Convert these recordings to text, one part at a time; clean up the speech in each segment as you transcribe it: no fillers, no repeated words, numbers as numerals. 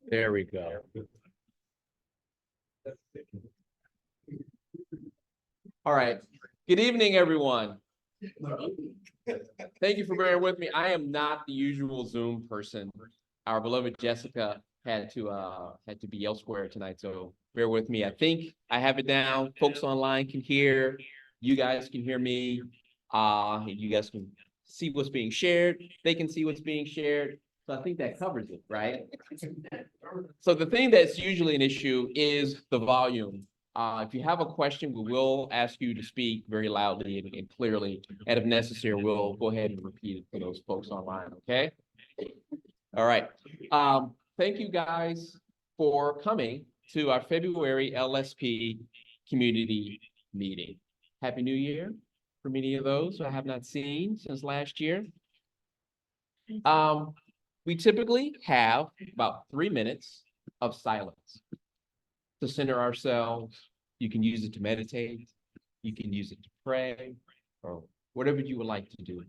There we go. All right. Good evening, everyone. Thank you for bearing with me. I am not the usual Zoom person. Our beloved Jessica had to be elsewhere tonight, so bear with me. I think I have it down. Folks online can hear. You guys can hear me. You guys can see what's being shared. They can see what's being shared. So I think that covers it, right? So the thing that's usually an issue is the volume. If you have a question, we will ask you to speak very loudly and clearly. And if necessary, we'll go ahead and repeat it for those folks online, okay? All right. Thank you guys for coming to our February LSP community meeting. Happy New Year for many of those who I have not seen since last year. We typically have about 3 minutes of silence to center ourselves. You can use it to meditate. You can use it to pray, or whatever you would like to do.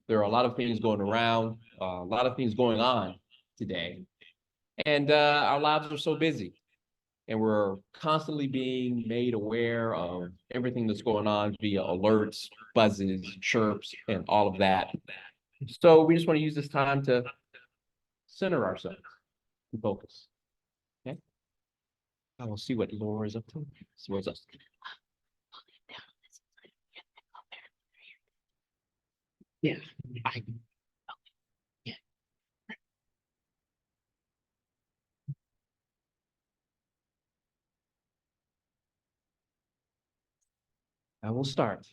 There are a lot of things going around, a lot of things going on today. And our lives are so busy. And we're constantly being made aware of everything that's going on via alerts, buzzes, chirps, and all of that. So we just want to use this time to center ourselves and focus. Okay. I will see what Laura is up to. See what's up. Yeah. I will start.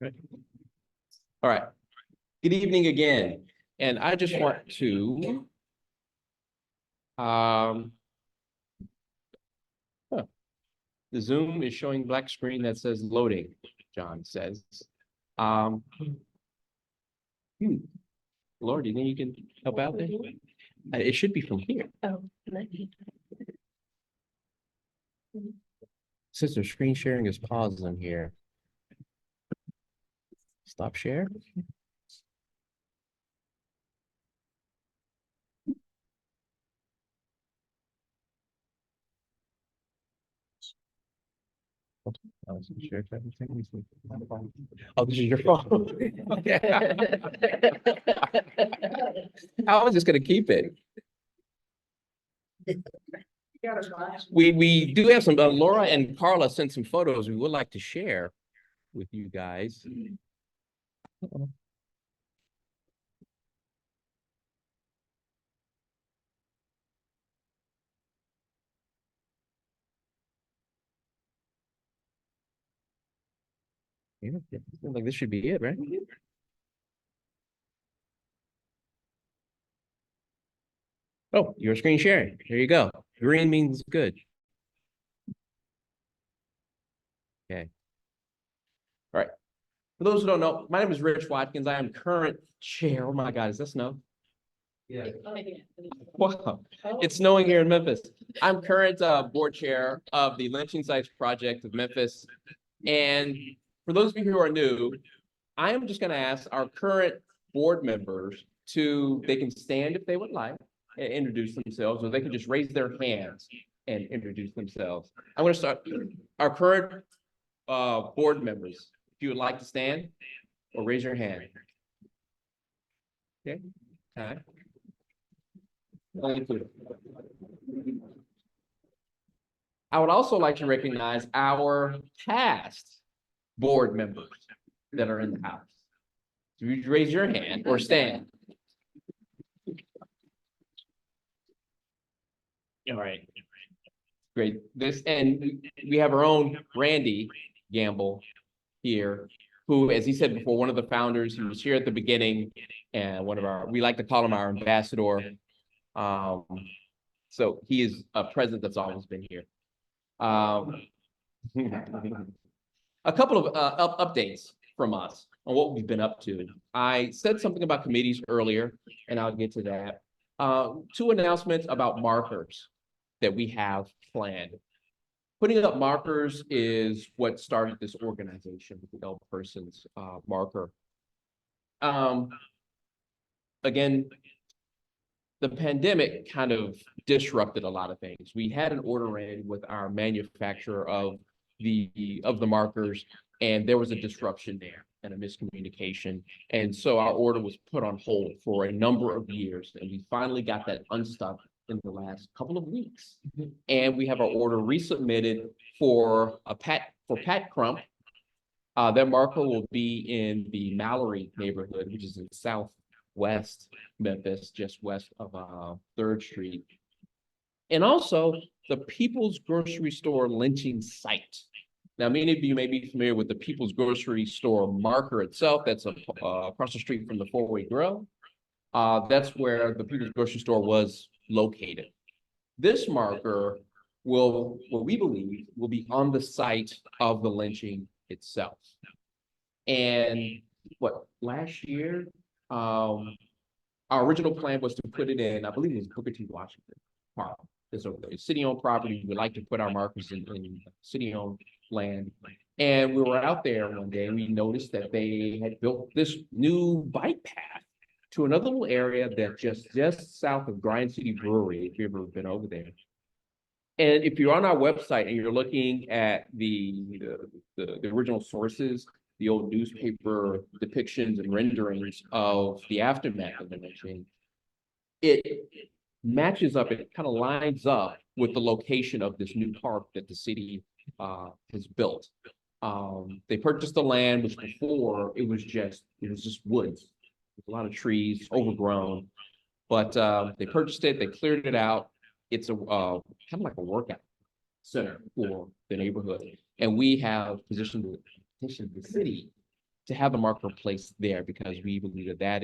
Right. All right. Good evening again. And I just want to huh. The Zoom is showing black screen that says loading, John says. Um, Laura, do you think you can help out there? It should be from here. Oh, Since the screen sharing is paused on here. Stop share. Oh, this is your phone. Okay. I was just gonna keep it. We do have some, Laura and Carla sent some photos we would like to share with you guys. Yeah, like this should be it, right? Oh, your screen sharing. There you go. Green means good. Okay. All right. For those who don't know, my name is Rich Watkins. I am current chair. Oh my God, is that snow? Yeah. Wow. It's snowing here in Memphis. I'm current board chair of the Lynching Sites Project of Memphis. And for those of you who are new, I am just going to ask our current board members they can stand if they would like and introduce themselves, or they can just raise their hands and introduce themselves. I'm going to start our current board members. If you would like to stand or raise your hand. Okay. All right. Thank you. I would also like to recognize our past board members that are in the house. So you raise your hand or stand. All right. Great. We have our own Randy Gamble here, who, as he said before, one of the founders. He was here at the beginning, and we like to call him our ambassador. So he is a president that's always been here. A couple of updates from us on what we've been up to. I said something about committees earlier, and I'll get to that. 2 announcements about markers that we have planned. Putting up markers is what started this organization with the L Persons marker. Again, the pandemic kind of disrupted a lot of things. We had an order in with our manufacturer of the markers, and there was a disruption there and a miscommunication. And so our order was put on hold for a number of years, and we finally got that unstuck in the last couple of weeks. And we have our order resubmitted for Pat Crump. That marker will be in the Mallory neighborhood, which is in southwest Memphis, just west of 3rd Street. And also the People's Grocery Store lynching site. Now, many of you may be familiar with the People's Grocery Store marker itself. That's across the street from the 4-Way Grill. That's where the People's Grocery Store was located. This marker what we believe, will be on the site of the lynching itself. And last year, our original plan was to put it in, I believe it was Booker T. Washington Park. It's a city-owned property. We like to put our markers in city-owned land. And we were out there one day and we noticed that they had built this new bike path to another little area that just south of Grind City Brewery, if you've ever been over there. And if you're on our website and you're looking at the original sources, the old newspaper depictions and renderings of the aftermath of the lynching, it matches up, it kind of lines up with the location of this new park that the city has built. They purchased the land, which before it was just woods. A lot of trees, overgrown, but they purchased it, they cleared it out. It's a kind of like a workout center for the neighborhood. And we have petitioned the city to have a marker placed there, because we believe that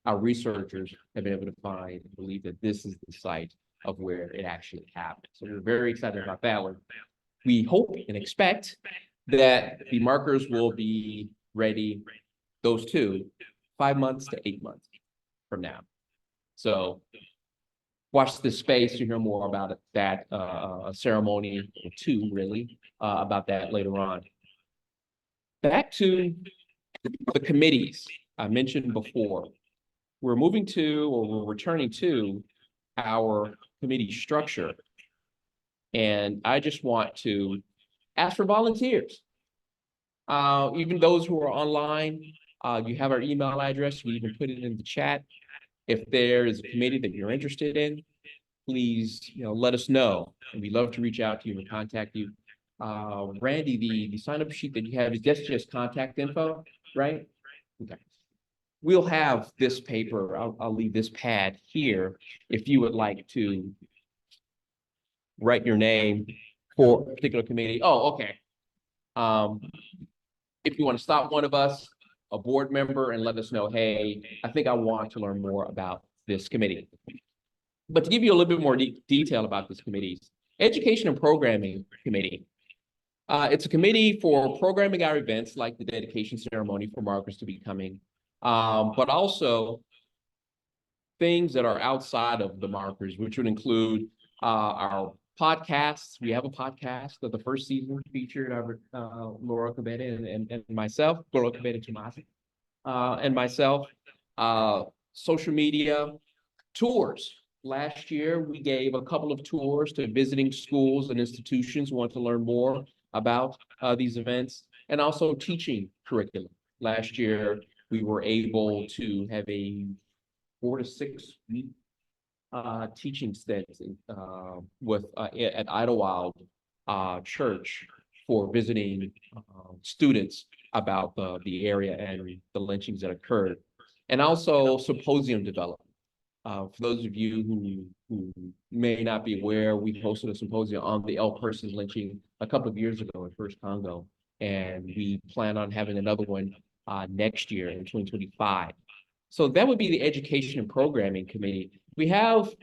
our researchers have been able to find and believe that this is the site of where it actually happened. So we're very excited about that one. We hope and expect that the markers will be ready, those two, 5 months to 8 months from now. So watch this space to hear more about it, that ceremony, or two really, about that later on. Back to the committees I mentioned before. We're returning to our committee structure. And I just want to ask for volunteers. Even those who are online, you have our email address. We even put it in the chat. If there is a committee that you're interested in, please, let us know. And we'd love to reach out to you and contact you. Randy, the sign-up sheet that you have, is just contact info, right? Okay. We'll have this paper. I'll leave this pad here if you would like to write your name for a particular committee. Oh, okay. If you want to stop one of us, a board member, and let us know, hey, I think I want to learn more about this committee. But to give you a little bit more detail about this committee, Education and Programming Committee. It's a committee for programming our events like the dedication ceremony for markers to be coming, but also things that are outside of the markers, which would include our podcasts. We have a podcast that the first season featured Laura Kebede and myself, Laura Kebede-Twumasi, and myself. Social media, tours. Last year, we gave a couple of tours to visiting schools and institutions who want to learn more about these events, and also teaching curriculum. Last year, we were able to have a 4 to 6 week teaching stint at Idlewild Church for visiting students about the area and the lynchings that occurred, and also symposium development. For those of you who may not be aware, we hosted a symposium on the El Persons lynching a couple of years ago in First Congo, and we plan on having another one next year in 2025. So that would be the Education and Programming Committee. We have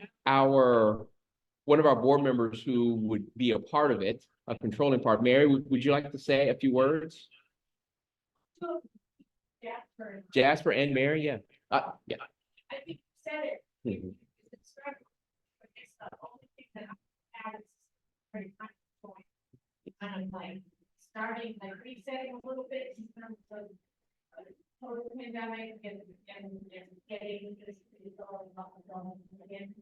one of our board members who would be a part of it, a controlling part. Mary, would you like to say a few words? Jasper and Mary, yeah. Yeah. I think you said it. Mm-hmm. It's struggle, but it's the only thing that I is very much going. I'm like starting, like resetting a little bit in terms of total pandemic and getting this going up and going again.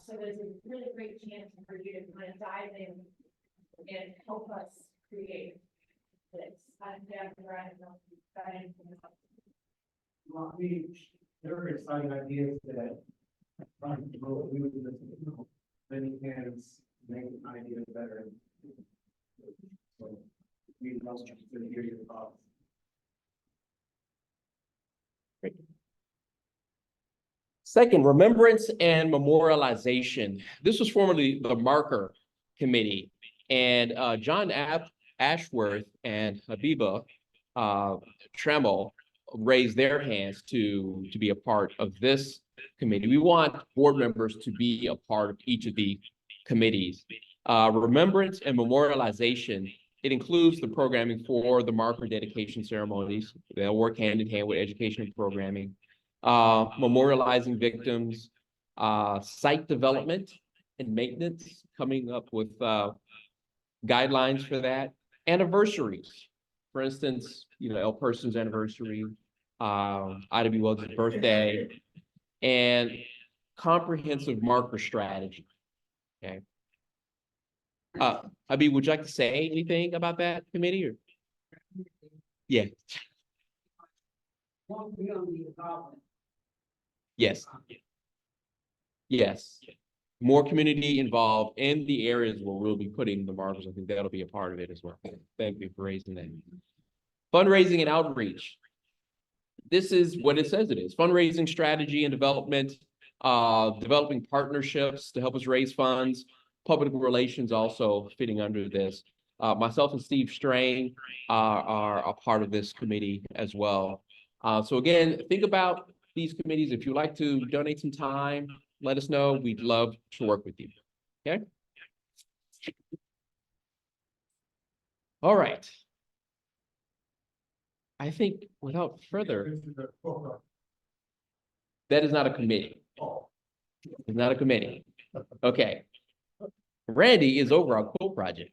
So there's a really great chance for you to kind of dive in and help us create this. I'm Deborah. I don't know if you've got anything else. Well, there are exciting ideas that many hands make ideas better. So we love to hear your thoughts. Great. Second, remembrance and memorialization. This was formerly the Marker Committee, and John Ashworth and Habiba Tremel raised their hands to be a part of this committee. We want board members to be a part of each of the committees. Remembrance and memorialization, it includes the programming for the marker dedication ceremonies. They'll work hand in hand with education and programming. Memorializing victims, site development and maintenance, coming up with guidelines for that. Anniversaries. For instance, El Person's anniversary, Ida B. Wells' birthday, and comprehensive marker strategy. Okay. Abi, would you like to say anything about that committee? Or? Yeah. Yes. Yes. More community involved in the areas where we'll be putting the markers. I think that'll be a part of it as well. Thank you for raising that. Fundraising and outreach. This is what it says it is. Fundraising strategy and development, developing partnerships to help us raise funds, public relations also fitting under this. Myself and Steve Strain are a part of this committee as well. So again, think about these committees. If you'd like to donate some time, let us know. We'd love to work with you. Okay? All right. I think without further, that is not a committee. It's not a committee. Okay. Randy is over our quilt project.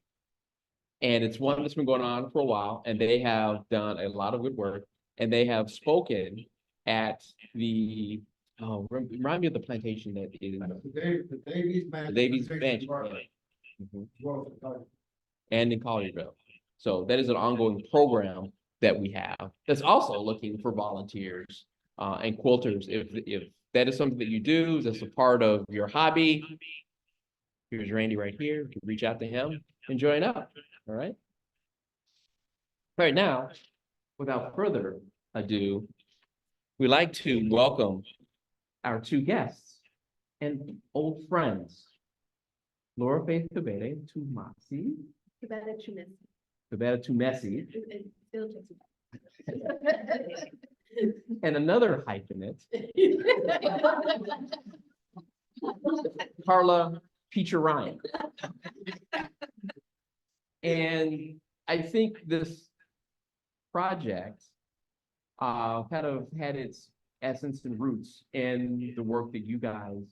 And it's one that's been going on for a while, and they have done a lot of good work. And they have spoken at the, remind me of the plantation that is. The Davies Mansion. Mhm. And in Collierville. So that is an ongoing program that we have that's also looking for volunteers and quilters. If that is something that you do, that's a part of your hobby. Here's Randy right here. You can reach out to him and join up. All right. All right, now, without further ado, we'd like to welcome our two guests and old friends, Laura Faith Kebede-Twumasi. Kebede-Twumasi. Kebede-Twumasi. It still takes And another hyphenate, Carla Peacher-Ryan. And I think this project kind of had its essence and roots in the work that you guys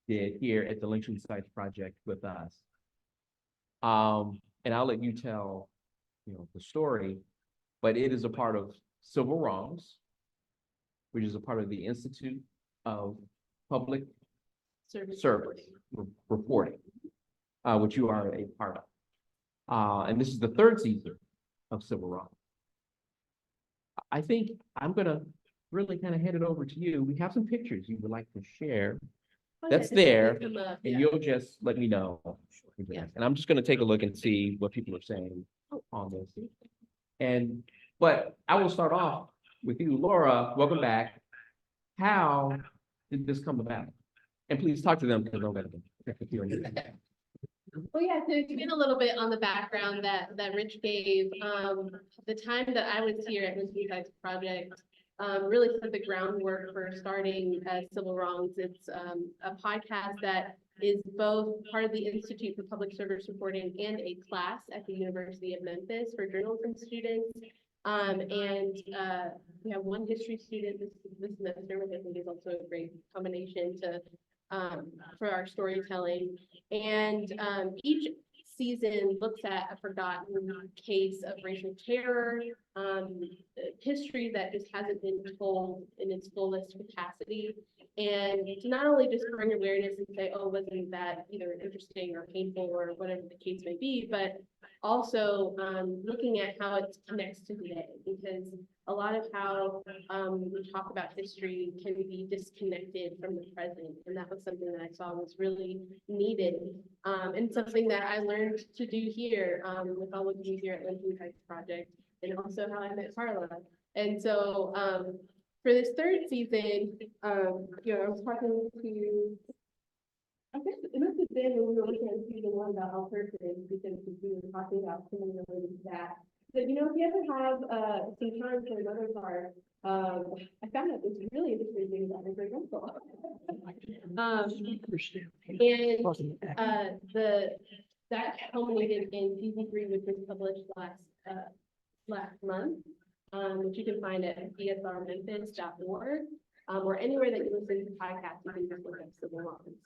did here at the Lynching Sites Project with us. And I'll let you tell, the story, but it is a part of Civil Wrongs, which is a part of the Institute of Public Service Reporting, which you are a part of. And this is the third season of Civil Wrongs. I think I'm gonna really kind of hand it over to you. We have some pictures you would like to share. That's there, and you'll just let me know. Yeah. And I'm just gonna take a look and see what people are saying on this. But I will start off with you, Laura. Welcome back. How did this come about? And please talk to them because I'm gonna. Well, yeah, so to get a little bit on the background that Rich gave, the time that I was here at Lynching Sites Project really set the groundwork for starting Civil Wrongs. It's a podcast that is both part of the Institute for Public Service Reporting and a class at the University of Memphis for journalism students. We have one history student this semester, which I think is also a great combination to for our storytelling. And each season looks at a forgotten case of racial terror, history that just hasn't been told in its fullest capacity. And to not only just bring awareness and say, oh, wasn't that either interesting or painful or whatever the case may be, but also looking at how it connects to today, because a lot of how we talk about history can be disconnected from the present. And that was something that I saw was really needed, and something that I learned to do here with all of you here at Lynching Sites Project, and also how I met Carla. And so for this third season, I was talking to, I guess it must have been when we were looking at season 1 about all persons, because we were talking about similar to that. So, if you ever have some time for another part, I found out this really interesting thing about my great uncle. That culminated in season 3, which was published last month, which you can find at dsrmemphis.org, or anywhere that you listen to podcasts. You can just look up Civil Wrongs.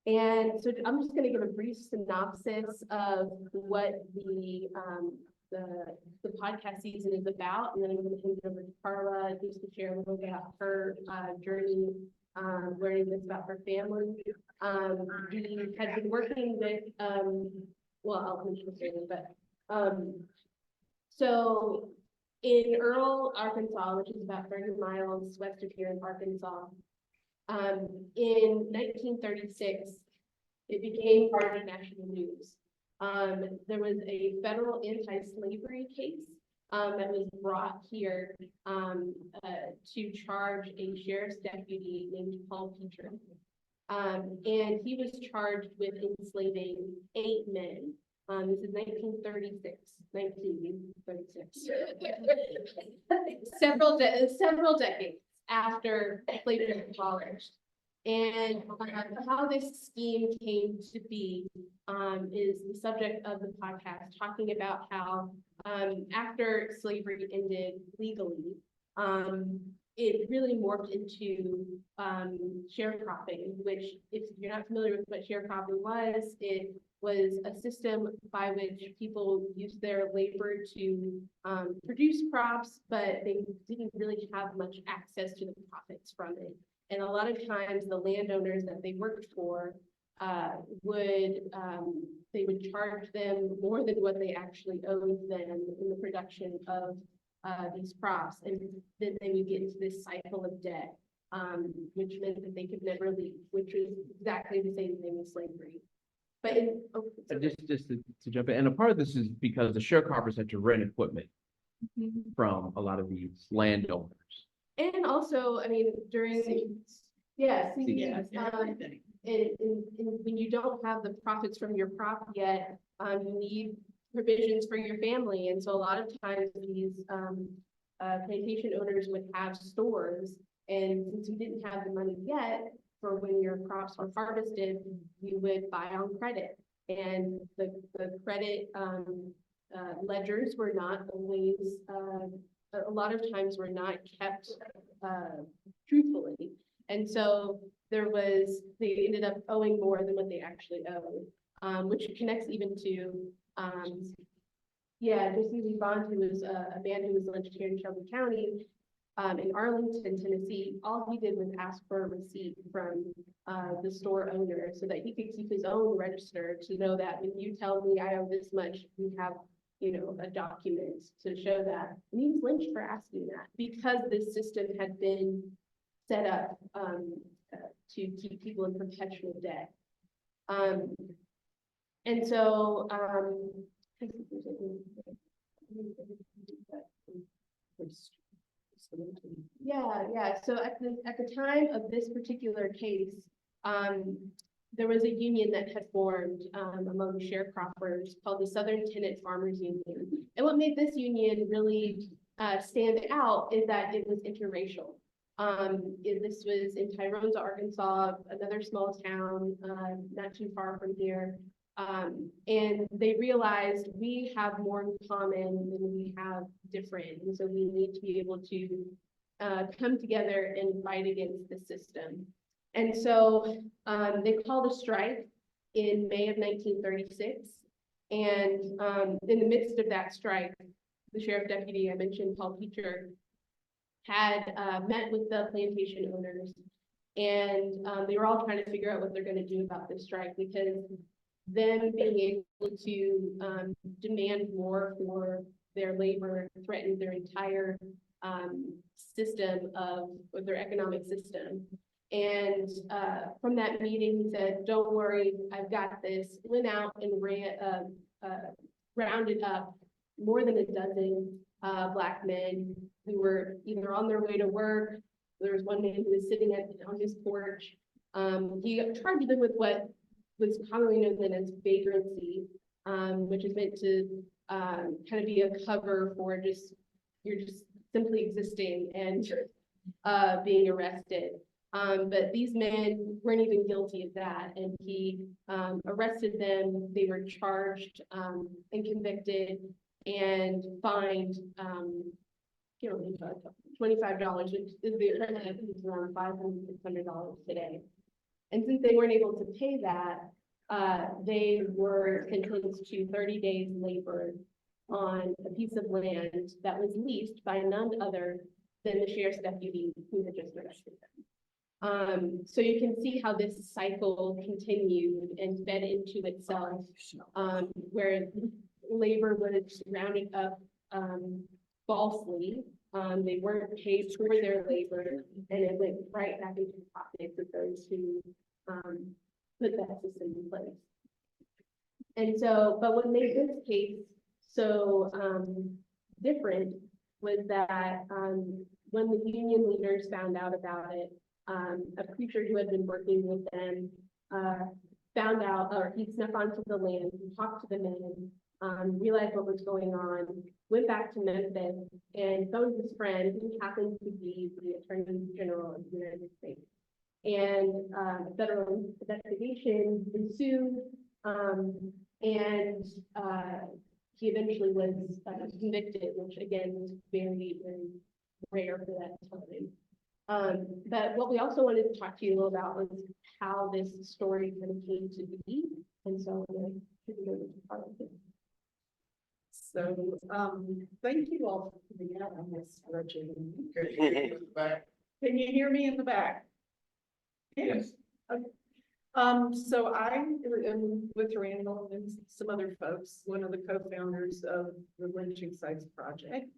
And so I'm just going to give a brief synopsis of what the podcast season is about, and then I'm going to hand it over to Carla just to share a little bit about her journey, learning this about her family. We had been working with, I'll finish the statement, but so in Earl, Arkansas, which is about 30 miles west of here in Arkansas, in 1936, it became part of national news. There was a federal anti-slavery case that was brought here to charge a sheriff's deputy named Paul Peacher. And he was charged with enslaving 8 men This is 1936. Several decades after slavery was abolished. And how this scheme came to be is the subject of the podcast, talking about how after slavery ended legally, it really morphed into sharecropping, which, if you're not familiar with what sharecropping was, it was a system by which people used their labor to produce crops, but they didn't really have much access to the profits from it. And a lot of times the landowners that they worked for they would charge them more than what they actually owed them in the production of these crops, and then they would get into this cycle of debt, which meant that they could never leave, which was exactly the same thing as slavery. But Just to jump in, and a part of this is because the sharecroppers had to rent equipment from a lot of these landowners. And also, I mean, during, yes, and when you don't have the profits from your crop yet, you need provisions for your family. And so a lot of times these plantation owners would have stores, and since you didn't have the money yet for when your crops were harvested, you would buy on credit. And the credit ledgers were not always, a lot of times were not kept truthfully. And so they ended up owing more than what they actually owed, which connects even to, Jesse Lee Bond, who was a man who was lynched here in Shelby County, in Arlington, Tennessee. All he did was ask for a receipt from the store owner so that he could keep his own register to know that when you tell me I owe this much, you have, a document to show that. And he was lynched for asking that because this system had been set up to keep people in perpetual debt. And so, So at the time of this particular case, there was a union that had formed among sharecroppers called the Southern Tenant Farmers Union. And what made this union really stand out is that it was interracial. This was in Tyrone, Arkansas, another small town, not too far from here. And they realized we have more in common than we have different. And so we need to be able to come together and fight against the system. And so they called a strike in May of 1936. And in the midst of that strike, the sheriff deputy I mentioned, Paul Peacher, had met with the plantation owners, and they were all trying to figure out what they're going to do about this strike, because them being able to demand more for their labor threatened their entire system or their economic system. And from that meeting, he said, "Don't worry, I've got this." Went out and rounded up more than a dozen Black men who were either on their way to work. There was one man who was sitting on his porch. He charged them with what was commonly known as vagrancy, which is meant to kind of be a cover for you're just simply existing and being arrested. But these men weren't even guilty of that, and he arrested them. They were charged and convicted and fined $25, which is the equivalent of around $500 today. And since they weren't able to pay that, they were sentenced to 30 days labor on a piece of land that was leased by none other than the sheriff's deputy who had just arrested them. So you can see how this cycle continued and fed into itself, where labor was rounded up falsely. They weren't paid for their labor, and it went right back into the pockets of those who put that system in place. And so, but what made this case so different was that when the union leaders found out about it, a preacher who had been working with them found out, or he snuck onto the land, talked to the men, realized what was going on, went back to Memphis and phoned his friend who happened to be the Attorney General of the United States. And a federal investigation ensued, and he eventually was convicted, which again was very, very rare for that time. But what we also wanted to talk to you about was how this story kind of came to be. And so I'm going to turn it over to Carla. So, thank you all for coming out on this stretching. Can you hear me in the back? Yes. Okay. So I am with Randall and some other folks, one of the co-founders of the Lynching Sites Project,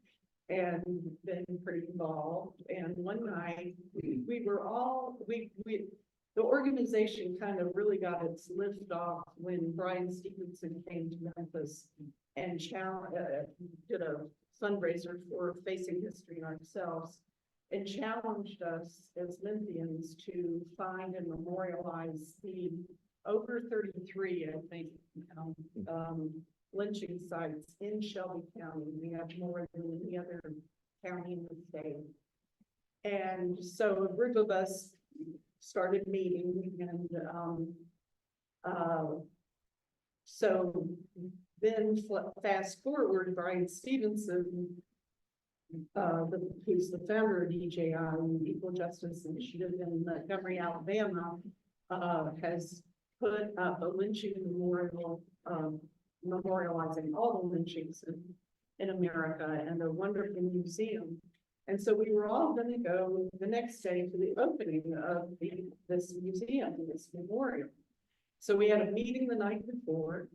and been pretty involved. And one night we were all, the organization kind of really got its lift off when Brian Stevenson came to Memphis and did a fundraiser for Facing History Ourselves and challenged us as Memphians to find and memorialize the over 33, I think, lynching sites in Shelby County. We have more than any other county in the state. And so a group of us started meeting, and so then fast forward, Brian Stevenson, who's the founder of EJI, Equal Justice Initiative in Montgomery, Alabama, has put up a lynching memorial, memorializing all the lynchings in America, and a wonderful museum. And so we were all going to go the next day to the opening of this museum, this memorial. So we had a meeting the night before,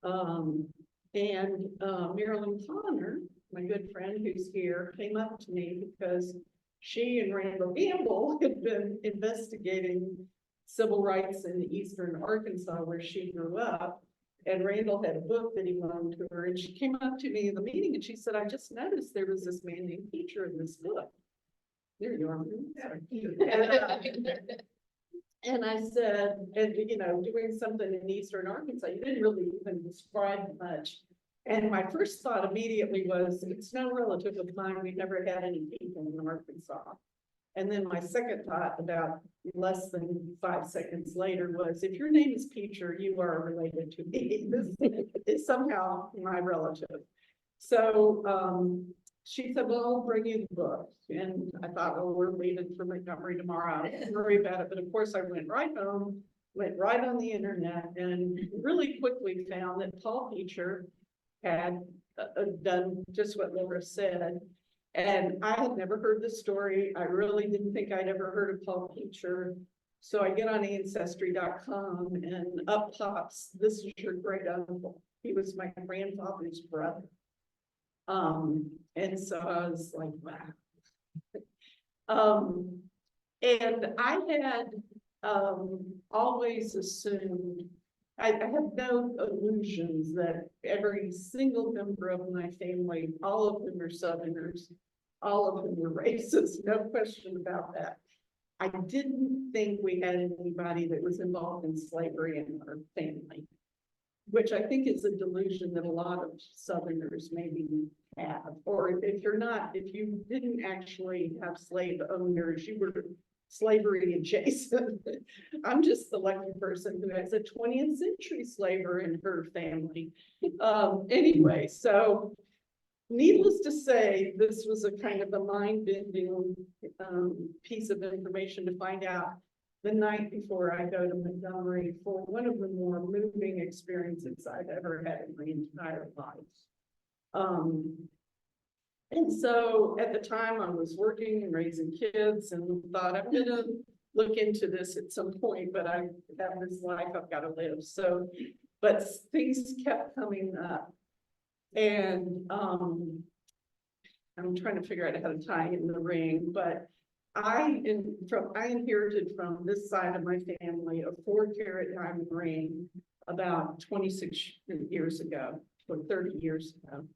and Marilyn Connor, my good friend who's here, came up to me because she and Randall Gamble had been investigating civil rights in eastern Arkansas, where she grew up. And Randall had a book that he loaned to her, and she came up to me in the meeting and she said, I just noticed there was this man named Peacher in this book. There you are. And I said, and you know, doing something in eastern Arkansas, you didn't really even describe much. And my first thought immediately was, it's no relative of mine. We never had any people in Arkansas. And then my second thought, about less than 5 seconds later, was, if your name is Peacher, you are related to me. This is somehow my relative. So she said, well, I'll bring you the book. And I thought, well, we're leaving for Montgomery tomorrow. I don't worry about it. But of course, I went right home, went right on the internet, and really quickly found that Paul Peacher had done just what Laura said. And I had never heard the story. I really didn't think I'd ever heard of Paul Peacher. So I get on ancestry.com and up pops, this is your great uncle. He was my grandfather's brother. And so I was like, wow. And I had always assumed, I have no illusions that every single member of my family, all of them are Southerners, all of them were racist, no question about that. I didn't think we had anybody that was involved in slavery in our family, which I think is a delusion that a lot of Southerners maybe have. Or if you're not, if you didn't actually have slave owners, you were slavery adjacent. I'm just the lucky person who has a 20th century slaver in her family. Anyway, so needless to say, this was a kind of a mind-bending piece of information to find out the night before I go to Montgomery for one of the more moving experiences I've ever had in my entire life. And so at the time I was working and raising kids and thought I'm gonna look into this at some point, but I have this life I've got to live. So, but things kept coming up, and I'm trying to figure out how to tie in the ring, but I inherited from this side of my family a 4-carat diamond ring about 26 years ago, or 30 years ago.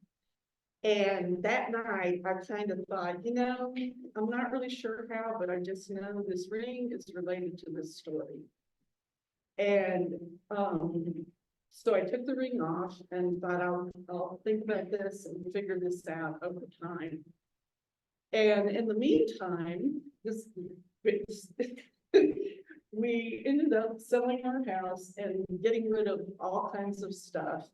And that night, I kind of thought, you know, I'm not really sure how, but I just know this ring is related to this story. And, so I took the ring off and thought I'll think about this and figure this out over time. And in the meantime, we ended up selling our house and getting rid of all kinds of stuff.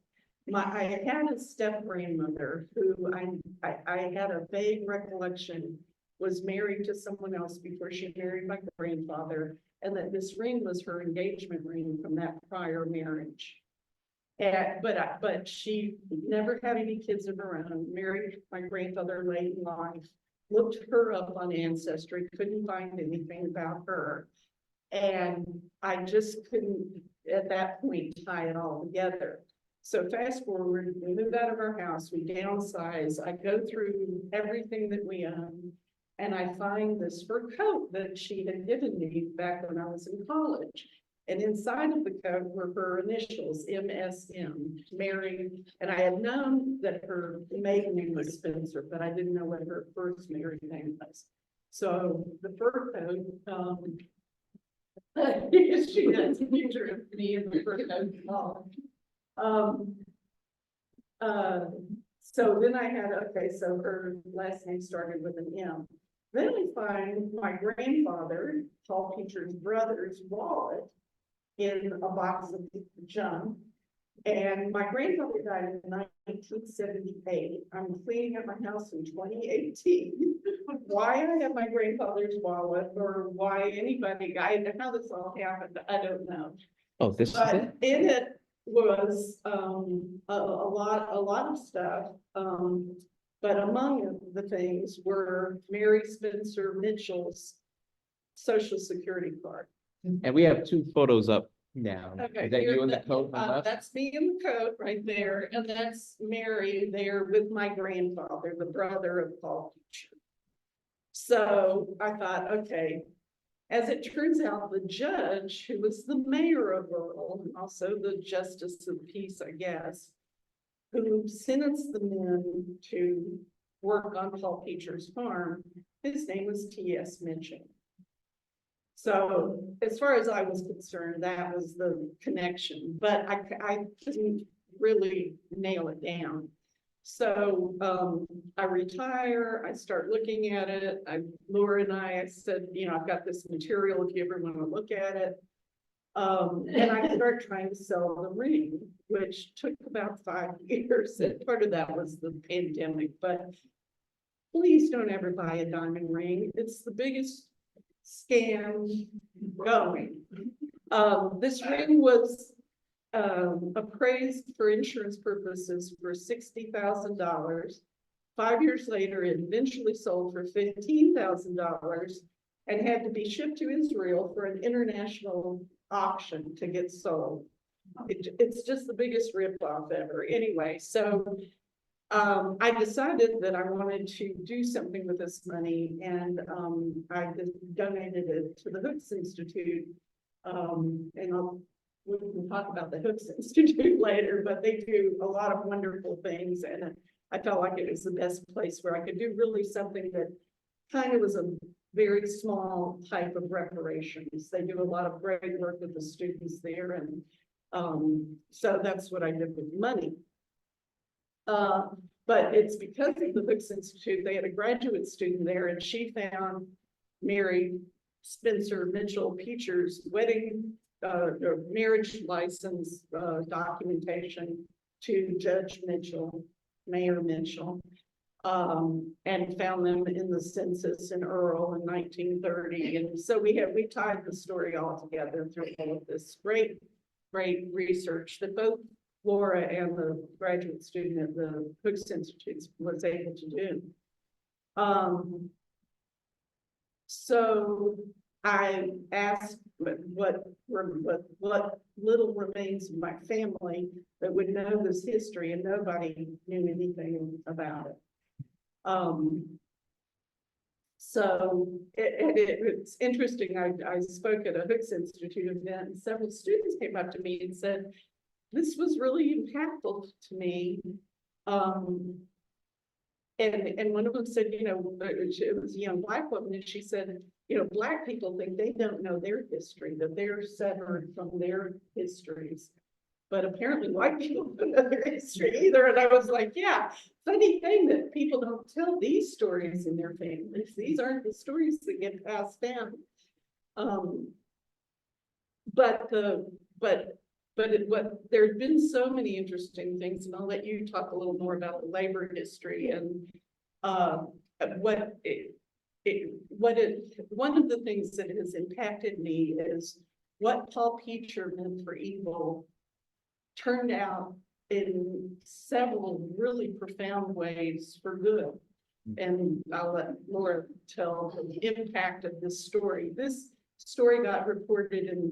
I had a step grandmother who I had a vague recollection was married to someone else before she married my grandfather, and that this ring was her engagement ring from that prior marriage. But she never had any kids of her own, married my grandfather late in life, looked her up on Ancestry, couldn't find anything about her. And I just couldn't, at that point, tie it all together. So fast forward, we moved out of our house, we downsize, I go through everything that we own, and I find this fur coat that she had given me back when I was in college. And inside of the coat were her initials, MSM, Mary, and I had known that her maiden name was Spencer, but I didn't know what her first married name was. So the fur coat, she has a picture of me in the fur coat. So then I had, okay, so her last name started with an M. Then I find my grandfather, Paul Peacher's brother's wallet in a box of junk. And my grandfather died in 1978. I'm cleaning up my house in 2018. Why I have my grandfather's wallet or why anybody, how this all happened, I don't know. Oh, this is But it? in it was a lot of stuff. But among the things were Mary Spencer Mitchell's Social Security card. And we have two photos up now. Okay, Is that here, you in the coat on the left? that's me in the coat right there, and that's Mary there with my grandfather, the brother of Paul Peacher. So I thought, okay, as it turns out, the judge, who was the mayor of Earl, and also the justice of peace, I guess, who sentenced the men to work on Paul Peacher's farm, his name was T.S. Mitchell. So as far as I was concerned, that was the connection, but I couldn't really nail it down. So I retire, I start looking at it. Laura and I said, you know, I've got this material if you ever want to look at it. And I start trying to sell the ring, which took about 5 years. And part of that was the pandemic, but please don't ever buy a diamond ring. It's the biggest scam going. This ring was appraised for insurance purposes for $60,000. 5 years later, it eventually sold for $15,000 and had to be shipped to Israel for an international auction to get sold. It's just the biggest ripoff ever. Anyway, so I decided that I wanted to do something with this money, and I donated it to the Hooks Institute. And we can talk about the Hooks Institute later, but they do a lot of wonderful things, and I felt like it was the best place where I could do really something that kind of was a very small type of reparations. They do a lot of great work with the students there, and so that's what I did with money. But it's because of the Hooks Institute, they had a graduate student there, and she found Mary Spencer Mitchell Peacher's wedding marriage license documentation to Judge Mitchell, Mayor Mitchell, and found them in the census in Earl in 1930. And so we tied the story all together through all of this great research that both Laura and the graduate student at the Hooks Institute was able to do. So I asked what little remains of my family that would know this history, and nobody knew anything about it. So it's interesting. I spoke at a Hooks Institute event, and several students came up to me and said, this was really impactful to me. And one of them said, you know, it was a young Black woman, and she said, you know, Black people think they don't know their history, that they're severed from their histories. But apparently white people don't know their history either. And I was like, yeah, funny thing that people don't tell these stories in their families. These aren't the stories that get passed down. There's been so many interesting things, and I'll let you talk a little more about the labor history and one of the things that has impacted me is what Paul Peacher meant for evil turned out in several really profound ways for good. And I'll let Laura tell the impact of this story. This story got reported in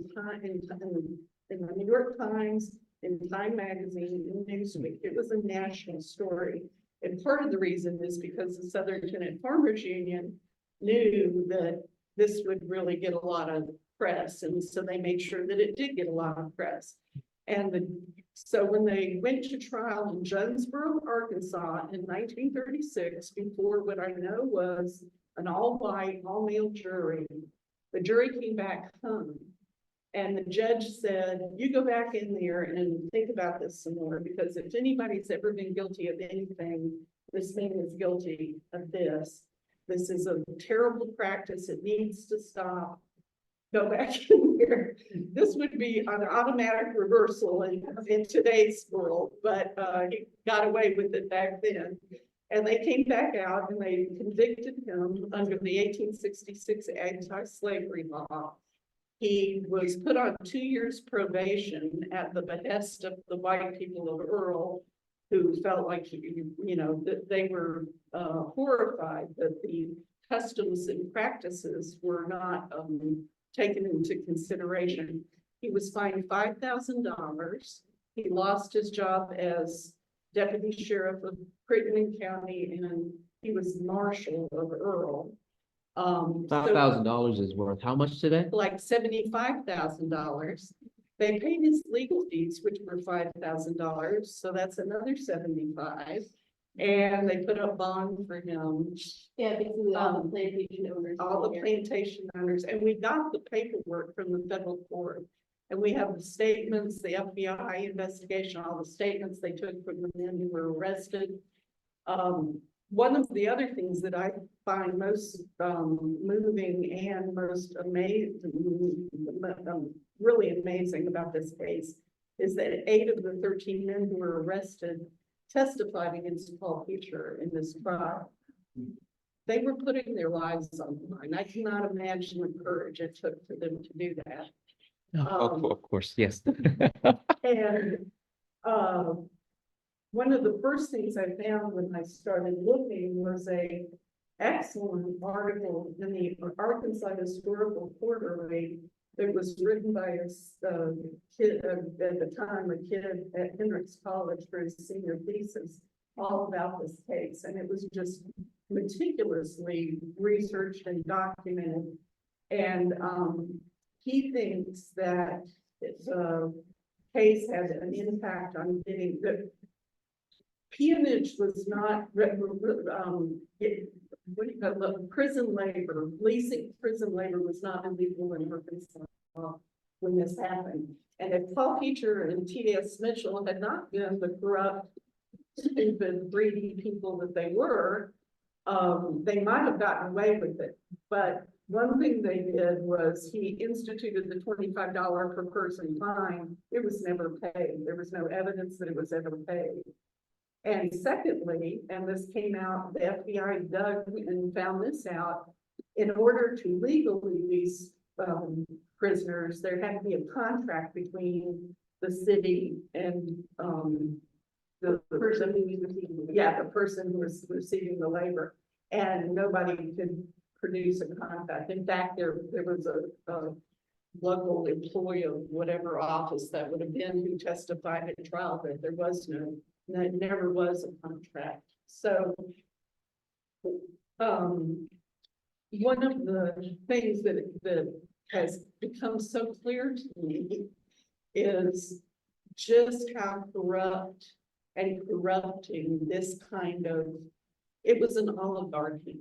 the New York Times, in Time Magazine, in Newsweek. It was a national story. And part of the reason is because the Southern Tenant Farmers Union knew that this would really get a lot of press. And so they made sure that it did get a lot of press. So when they went to trial in Jonesboro, Arkansas in 1936, before what I know was an all-white, all-male jury, the jury came back hung. And the judge said, you go back in there and think about this some more, because if anybody's ever been guilty of anything, this man is guilty of this. This is a terrible practice. It needs to stop. Go back in there. This would be an automatic reversal in today's world, but he got away with it back then. And they came back out and they convicted him under the 1866 anti-slavery law. He was put on 2 years probation at the behest of the white people of Earl, who felt like, you know, that they were horrified that the customs and practices were not taken into consideration. He was fined $5,000. He lost his job as deputy sheriff of Crittenden County, and he was marshal of Earl. $5,000 is worth how much today? Like $75,000. They paid his legal fees, which were $5,000, so that's another 75. And they put up bond for him. Yeah, basically all the plantation owners. All the plantation owners, and we got the paperwork from the federal court. And we have the statements, the FBI investigation, all the statements they took from the men who were arrested. One of the other things that I find most moving and most amazing, really amazing about this case is that 8 of the 13 men who were arrested testified against Paul Peacher in this trial. They were putting their lives on the line. I cannot imagine the courage it took for them to do that. Of course, yes. And one of the first things I found when I started looking was a excellent article in the Arkansas Historical Quarterly that was written by a kid at the time, a kid at Hendrix College for his senior thesis, all about this case. And it was just meticulously researched and documented. And he thinks that the case had an impact on getting the peonage was not prison labor, leasing prison labor was not illegal in Arkansas when this happened. And if Paul Peacher and T.S. Mitchell had not been the corrupt, stupid, greedy people that they were, they might have gotten away with it. But one thing they did was he instituted the $25 per person fine. It was never paid. There was no evidence that it was ever paid. And secondly, and this came out, the FBI dug and found this out, in order to legally lease prisoners, there had to be a contract between the city and the person who was receiving the person who was receiving the labor, and nobody could produce a contract. In fact, there was a local employee of whatever office that would have been who testified at trial that there was never was a contract. So one of the things that has become so clear to me is just how corrupt and corrupting this kind of, it was an oligarchy.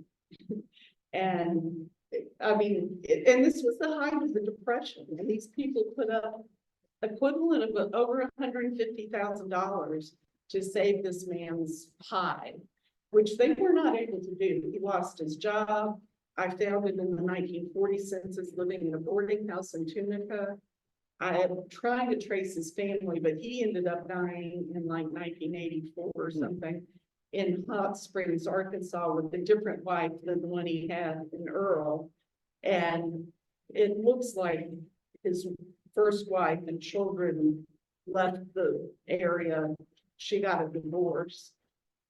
And I mean, and this was the height of the Depression, and these people put up equivalent of over $150,000 to save this man's hide, which they were not able to do. He lost his job. I found him in the 1940 census living in a boarding house in Tunica. I am trying to trace his family, but he ended up dying in like 1984 or something in Hot Springs, Arkansas, with a different wife than the one he had in Earl. And it looks like his first wife and children left the area. She got a divorce.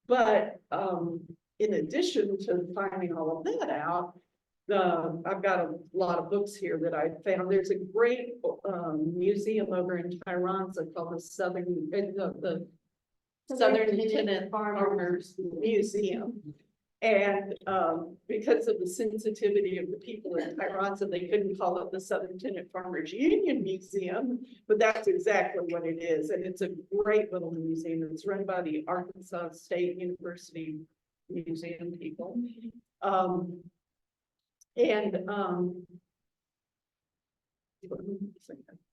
But in addition to finding all of that out, I've got a lot of books here that I found. There's a great museum over in Tyronza called the Southern Lieutenant Farmers Museum. And because of the sensitivity of the people in Tyronza, they couldn't call it the Southern Lieutenant Farmers Union Museum, but that's exactly what it is. And it's a great little museum. It's run by the Arkansas State University Museum people. I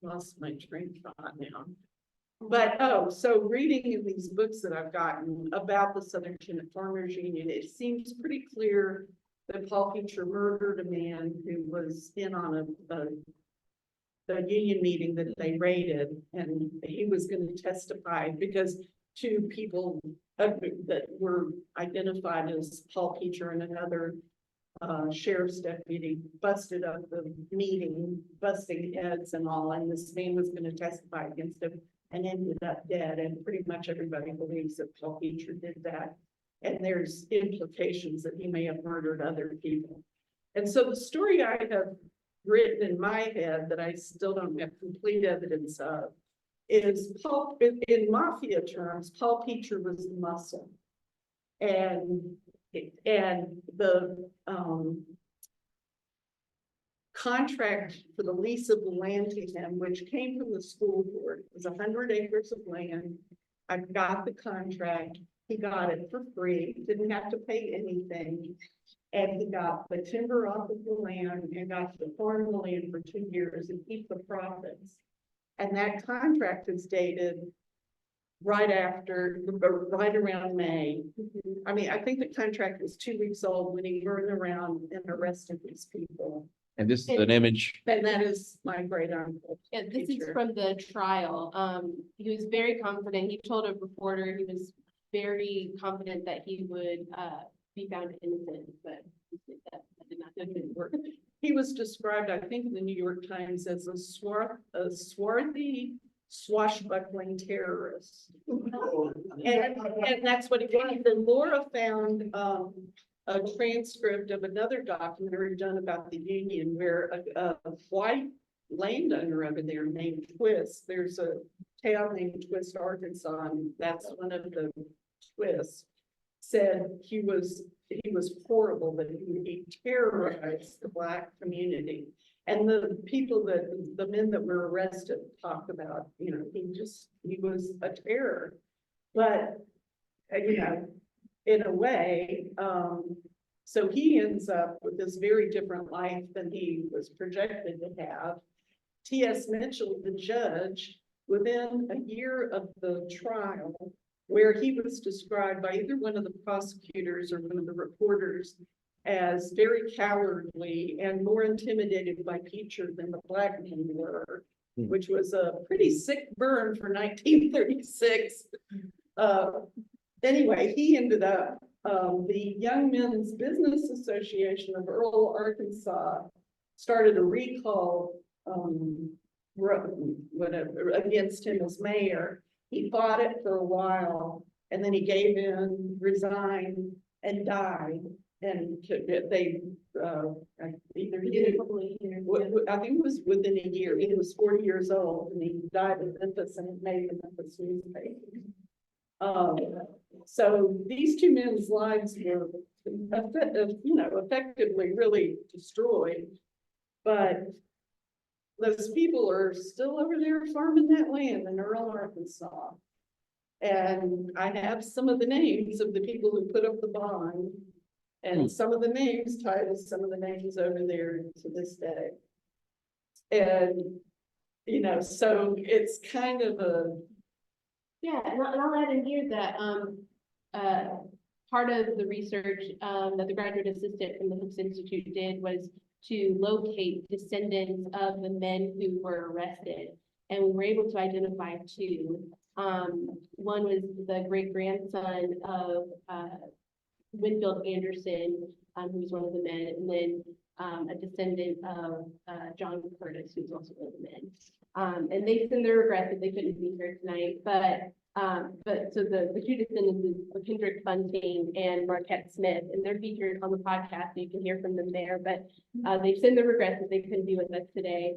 lost my train of thought now. But, so reading in these books that I've gotten about the Southern Lieutenant Farmers Union, it seems pretty clear that Paul Peacher murdered a man who was in on the union meeting that they raided, and he was going to testify because two people that were identified as Paul Peacher and another sheriff's deputy busted up the meeting, busting heads and all, and this man was going to testify against him and ended up dead. And pretty much everybody believes that Paul Peacher did that. And there's implications that he may have murdered other people. And so the story I have written in my head that I still don't have complete evidence of is Paul, in mafia terms, Paul Peacher was the muscle. And the contract for the lease of the land to him, which came from the school board, was 100 acres of land. I got the contract. He got it for free, didn't have to pay anything. And he got the timber off of the land and got to farm the land for 2 years and keep the profits. And that contract is dated right around May. I mean, I think the contract was 2 weeks old when he turned around and arrested these people. And this is an image. And that is my great uncle. Yeah, this is from the trial. He was very confident. He told a reporter he was very confident that he would be found innocent, but that didn't work. He was described, I think, in the New York Times as a swarthy, swashbuckling terrorist. And that's what he was. And Laura found a transcript of another documentary done about the Union where a white landowner over there named Twist, there's a town named Twist, Arkansas, and that's one of the Twists, said he was horrible, that he terrorized the Black community. And the people the men that were arrested talked about, you know, he was a terror. But, you know, in a way, so he ends up with this very different life than he was projected to have. T.S. Mitchell, the judge, within a year of the trial, where he was described by either one of the prosecutors or one of the reporters as very cowardly and more intimidated by Peacher than the Black men were, which was a pretty sick burn for 1936. Anyway, he ended up, the Young Men's Business Association of Earl, Arkansas, started a recall whatever against him as mayor. He fought it for a while, and then he gave in, resigned, and died. And they either he did, I think it was within a year. He was 40 years old, and he died in Memphis, and it made the Memphis newspaper. So these two men's lives were, you know, effectively really destroyed. But those people are still over there farming that land in Earl, Arkansas. And I have some of the names of the people who put up the bond And some of the names tie to some of the names over there to this day. And, you know, so it's kind of a, Yeah, and I'll add in here that, part of the research, that the graduate assistant from the Hooks Institute did was to locate descendants of the men who were arrested. And we were able to identify two. One was the great grandson of, Winfield Anderson, who was one of the men, and then, a descendant of, John Curtis, who's also one of the men. And they send their regrets that they couldn't be here tonight, but so the two descendants is Kendrick Bunting and Marquette Smith, and they're featured on the podcast, so you can hear from them there, but they send their regrets that they couldn't be with us today.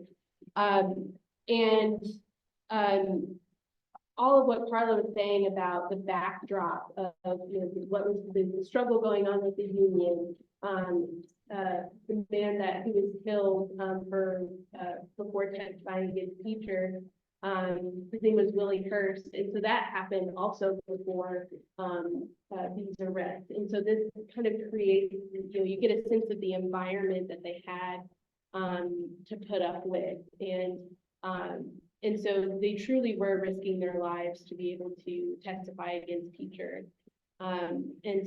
And all of what Carla was saying about the backdrop of you know, what was the struggle going on with the union, the man that who was killed for before testifying against Peacher, his name was Willie Hurst, and so that happened also before these arrests. And so this kind of creates, you know, you get a sense of the environment that they had to put up with, and so they truly were risking their lives to be able to testify against Peacher. And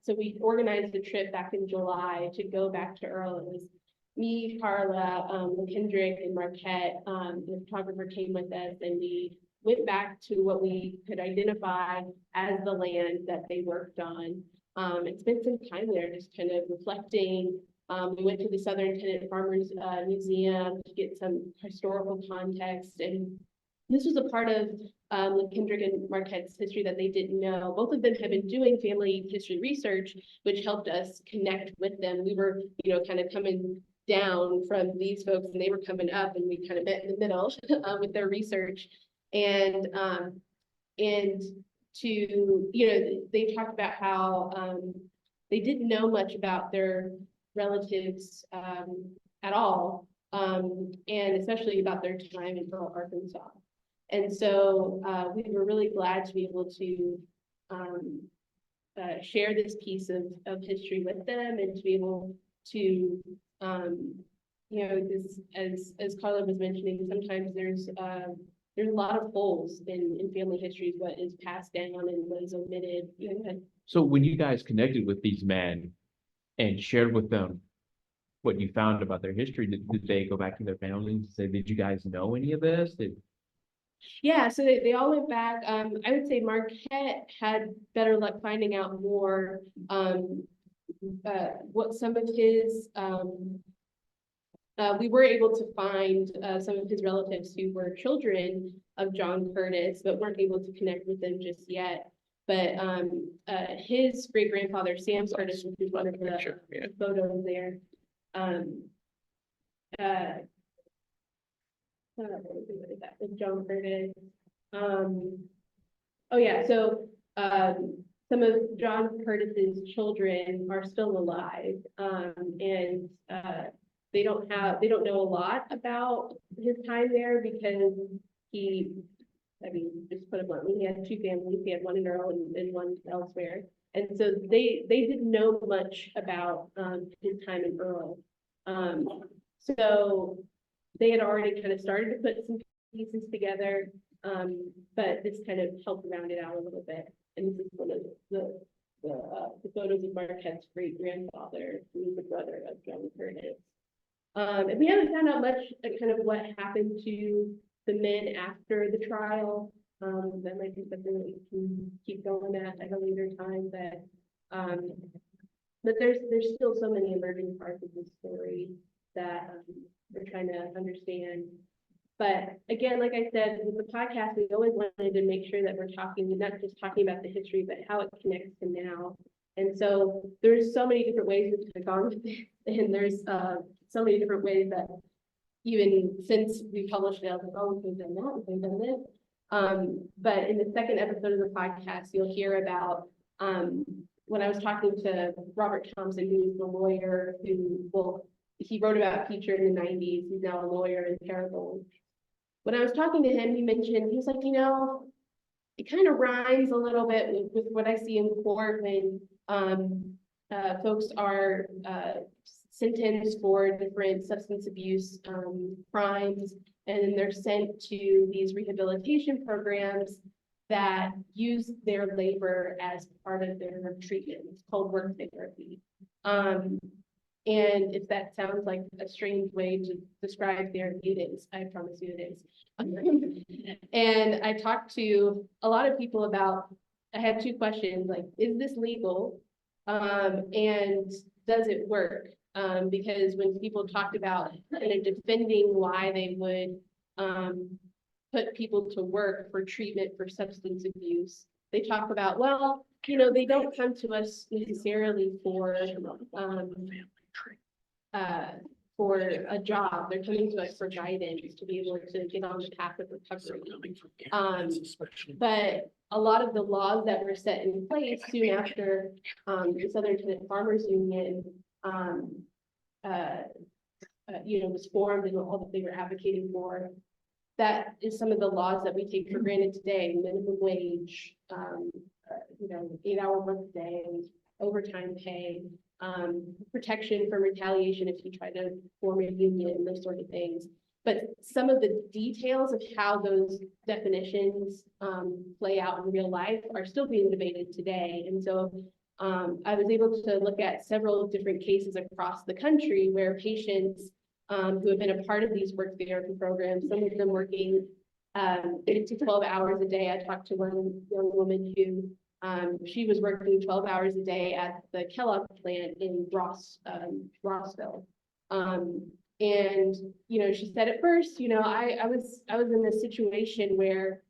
so we organized a trip back in July to go back to Earl. It was me, Carla, Kendrick, and Marquette. The photographer came with us, and we went back to what we could identify as the land that they worked on, and spent some time there just kind of reflecting. We went to the Southern Tenant Farmers Museum to get some historical context, and this was a part of Kendrick and Marquette's history that they didn't know. Both of them had been doing family history research, which helped us connect with them. We were, you know, kind of coming down from these folks, and they were coming up, and we kind of met in the middle with their research. And to, you know, they talked about how they didn't know much about their relatives at all, and especially about their time in Pearl, Arkansas. And so we were really glad to be able to share this piece of history with them, and to be able to, you know, this, as Carla was mentioning, sometimes there's a lot of holes in family histories, what is passed down and what is omitted. You know. So when you guys connected with these men and shared with them what you found about their history, did they go back to their families and say, did you guys know any of this? Yeah, so they all went back. I would say Marquette had better luck finding out more, what some of his, we were able to find some of his relatives who were children of John Curtis, but weren't able to connect with them just yet. But his great grandfather, Sam Curtis, which is one of the photos there. With John Curtis. Oh yeah, so some of John Curtis's children are still alive, and they don't know a lot about his time there, because he, I mean, just put it bluntly, he had two families. He had one in Earl and one elsewhere, and so they didn't know much about his time in Earl. So they had already kind of started to put some pieces together, but this kind of helped round it out a little bit. And this is one of the photos of Marquette's great grandfather, who was the brother of John Curtis. And we haven't found out much kind of what happened to the men after the trial. That might be something that we can keep going at a later time, but there's still so many emerging parts of this story that we're trying to understand. But again, like I said, with the podcast, we always wanted to make sure that we're not just talking about the history, but how it connects to now. And so there's so many different ways we could have gone with it, and there's so many different ways that even since we published it, I was like, oh, we've done that, we've done this. But in the second episode of the podcast, you'll hear about when I was talking to Robert Thompson, who's the lawyer he wrote about Peacher in the 90s. He's now a lawyer in Terrebonne. When I was talking to him, he was like, you know, it kind of rhymes a little bit with what I see in court when folks are sentenced for different substance abuse crimes, and then they're sent to these rehabilitation programs that use their labor as part of their treatment. It's called work therapy. And if that sounds like a strange way to describe therapy, it is. I promise you it is. And I talked to a lot of people about, I had two questions, like, is this legal? And does it work? Because when people talked about kind of defending why they would put people to work for treatment for substance abuse, they talk about, well, you know, they don't come to us necessarily for a job. They're coming to us for guidance to be able to get on the path of recovery. But a lot of the laws that were set in place soon after the Southern Tenant Farmers Union was formed and all that they were advocating for, that is some of the laws that we take for granted today: minimum wage, 8-hour work day, overtime pay, protection from retaliation if you try to form a union, those sort of things. But some of the details of how those definitions play out in real life are still being debated today. And so I was able to look at several different cases across the country where patients who have been a part of these work therapy programs, some of them working 8 to 12 hours a day. I talked to one young woman who she was working 12 hours a day at the Kellogg plant in Rossville. And, she said at first, I was in a situation where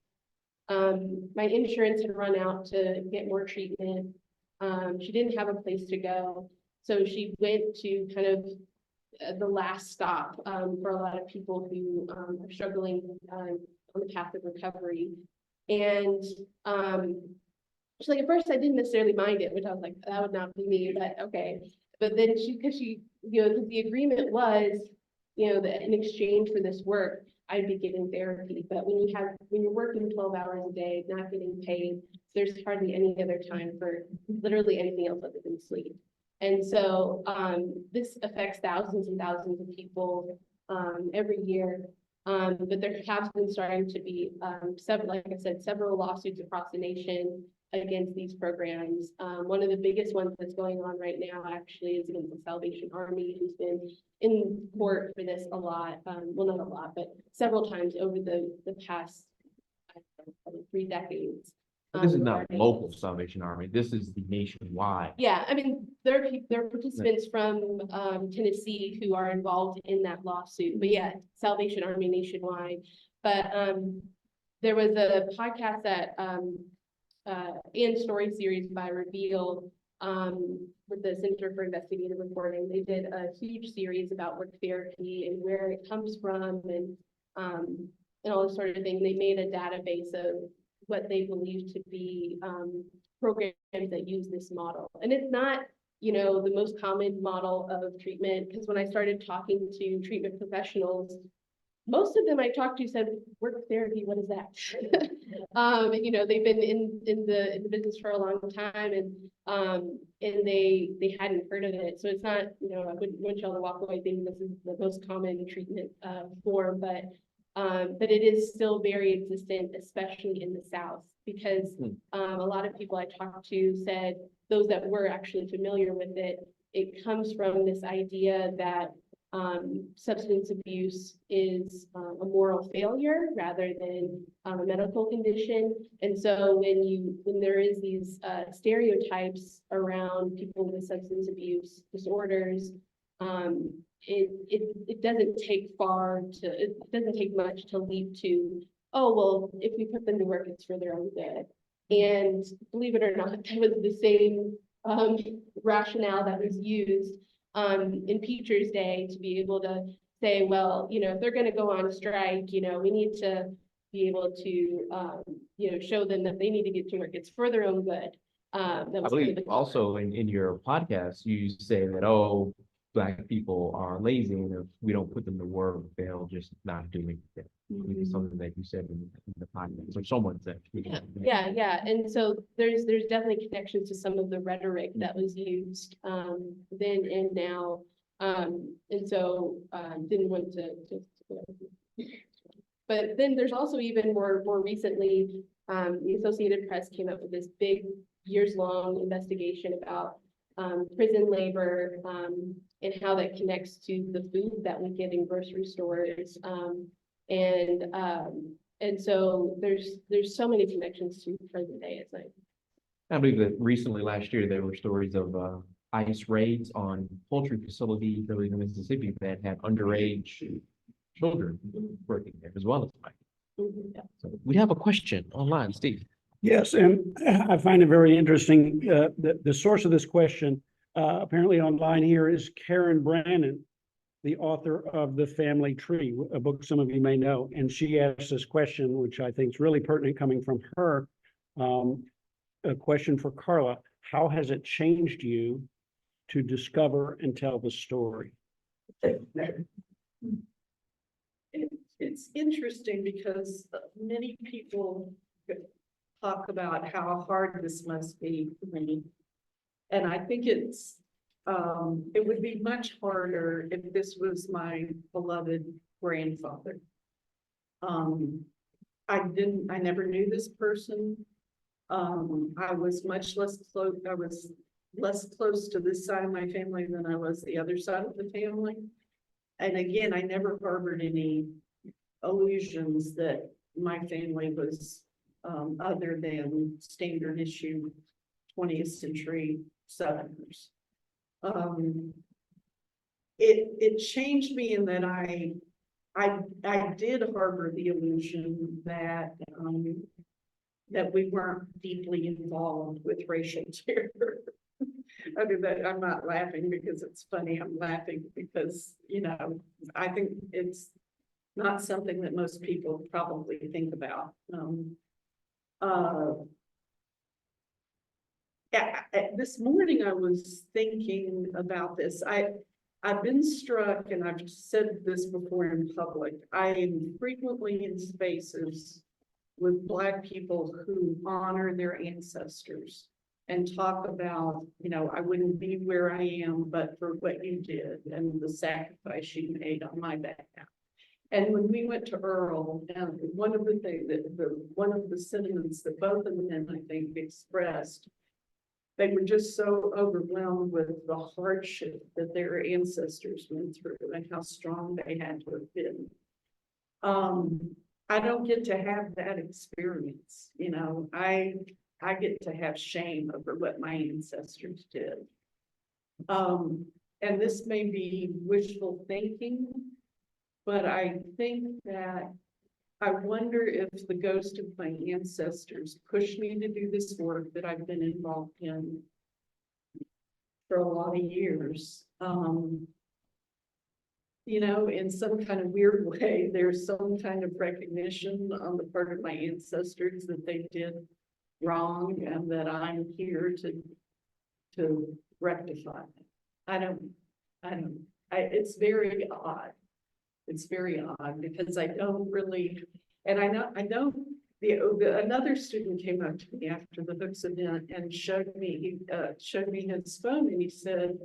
my insurance had run out to get more treatment. She didn't have a place to go. So she went to kind of the last stop for a lot of people who are struggling on the path of recovery. And she's like, at first I didn't necessarily mind it, which I was like, that would not be me, but okay. But then because the agreement was, that in exchange for this work, I'd be getting therapy. But when you're working 12 hours a day, not getting paid, there's hardly any other time for literally anything else other than sleep. And so this affects thousands and thousands of people every year. But there have been starting to be several lawsuits across the nation against these programs. One of the biggest ones that's going on right now actually is against the Salvation Army, who's been in court for this a lot. Well, not a lot, but several times over the past, probably 3 decades. This is not local Salvation Army. This is the nationwide. Yeah, I mean, there are participants from Tennessee who are involved in that lawsuit, but yeah, Salvation Army nationwide. But there was a podcast that and story series by Reveal with the Center for Investigative Reporting. They did a huge series about work therapy and where it comes from and all this sort of thing. They made a database of what they believe to be programs that use this model. And it's not, the most common model of treatment, because when I started talking to treatment professionals, most of them I talked to said, work therapy, what is that? They've been in the business for a long time, and they hadn't heard of it. So it's not, I wouldn't want y'all to walk away thinking this is the most common treatment form, but it is still very existent, especially in the South, because a lot of people I talked to said, those that were actually familiar with it, it comes from this idea that substance abuse is a moral failure rather than a medical condition. And so when there is these stereotypes around people with substance abuse disorders, it doesn't take much to lead to, oh, well, if we put them to work, it's for their own good. And believe it or not, that was the same rationale that was used in Peacher's day, to be able to say, well, if they're going to go on strike, we need to be able to, show them that they need to get to work. It's for their own good. I believe also in your podcast, you say that, Black people are lazy, and if we don't put them to work, they'll just not do anything. Maybe something that you said in the podcast, or someone said. Yeah, and so there's definitely connections to some of the rhetoric that was used, then and now. And so, didn't want to. But then there's also even more recently, the Associated Press came up with this big years-long investigation about prison labor, and how that connects to the food that we get in grocery stores. And so there's so many connections to present day. It's like, I believe that recently, last year, there were stories of ICE raids on poultry facilities really in Mississippi that had underage children working there as well as white. mhm. So we have a question online, Steve. Yes, and I find it very interesting. The source of this question apparently online here is Karen Brannon, the author of The Family Tree, a book some of you may know. And she asked this question, which I think is really pertinent coming from her. A question for Carla. How has it changed you to discover and tell the story? It's interesting because many people talk about how hard this must be for me. And I think it would be much harder if this was my beloved grandfather. I never knew this person. I was much less close, I was less close to this side of my family than I was the other side of the family. And again, I never harbored any illusions that my family was other than standard issue 20th century Southerners. It changed me in that I did harbor the illusion that that we weren't deeply involved with racial terror. Other than I'm not laughing because it's funny, I'm laughing because, you know, I think it's not something that most people probably think about. This morning I was thinking about this. I've been struck, and I've said this before in public, I am frequently in spaces with Black people who honor their ancestors and talk about, you know, I wouldn't be where I am but for what you did and the sacrifice you made on my behalf. And when we went to Earl, one of the things one of the sentiments that both of the men, I think, expressed, they were just so overwhelmed with the hardship that their ancestors went through and how strong they had to have been. I don't get to have that experience, you know. I get to have shame over what my ancestors did. And this may be wishful thinking, but I think that I wonder if the ghost of my ancestors pushed me to do this work that I've been involved in for a lot of years. You know, in some kind of weird way, there's some kind of recognition on the part of my ancestors that they did wrong and that I'm here to rectify it. It's very odd. It's very odd because I don't really, and I know another student came up to me after the Hooks event and showed me his phone, and he said,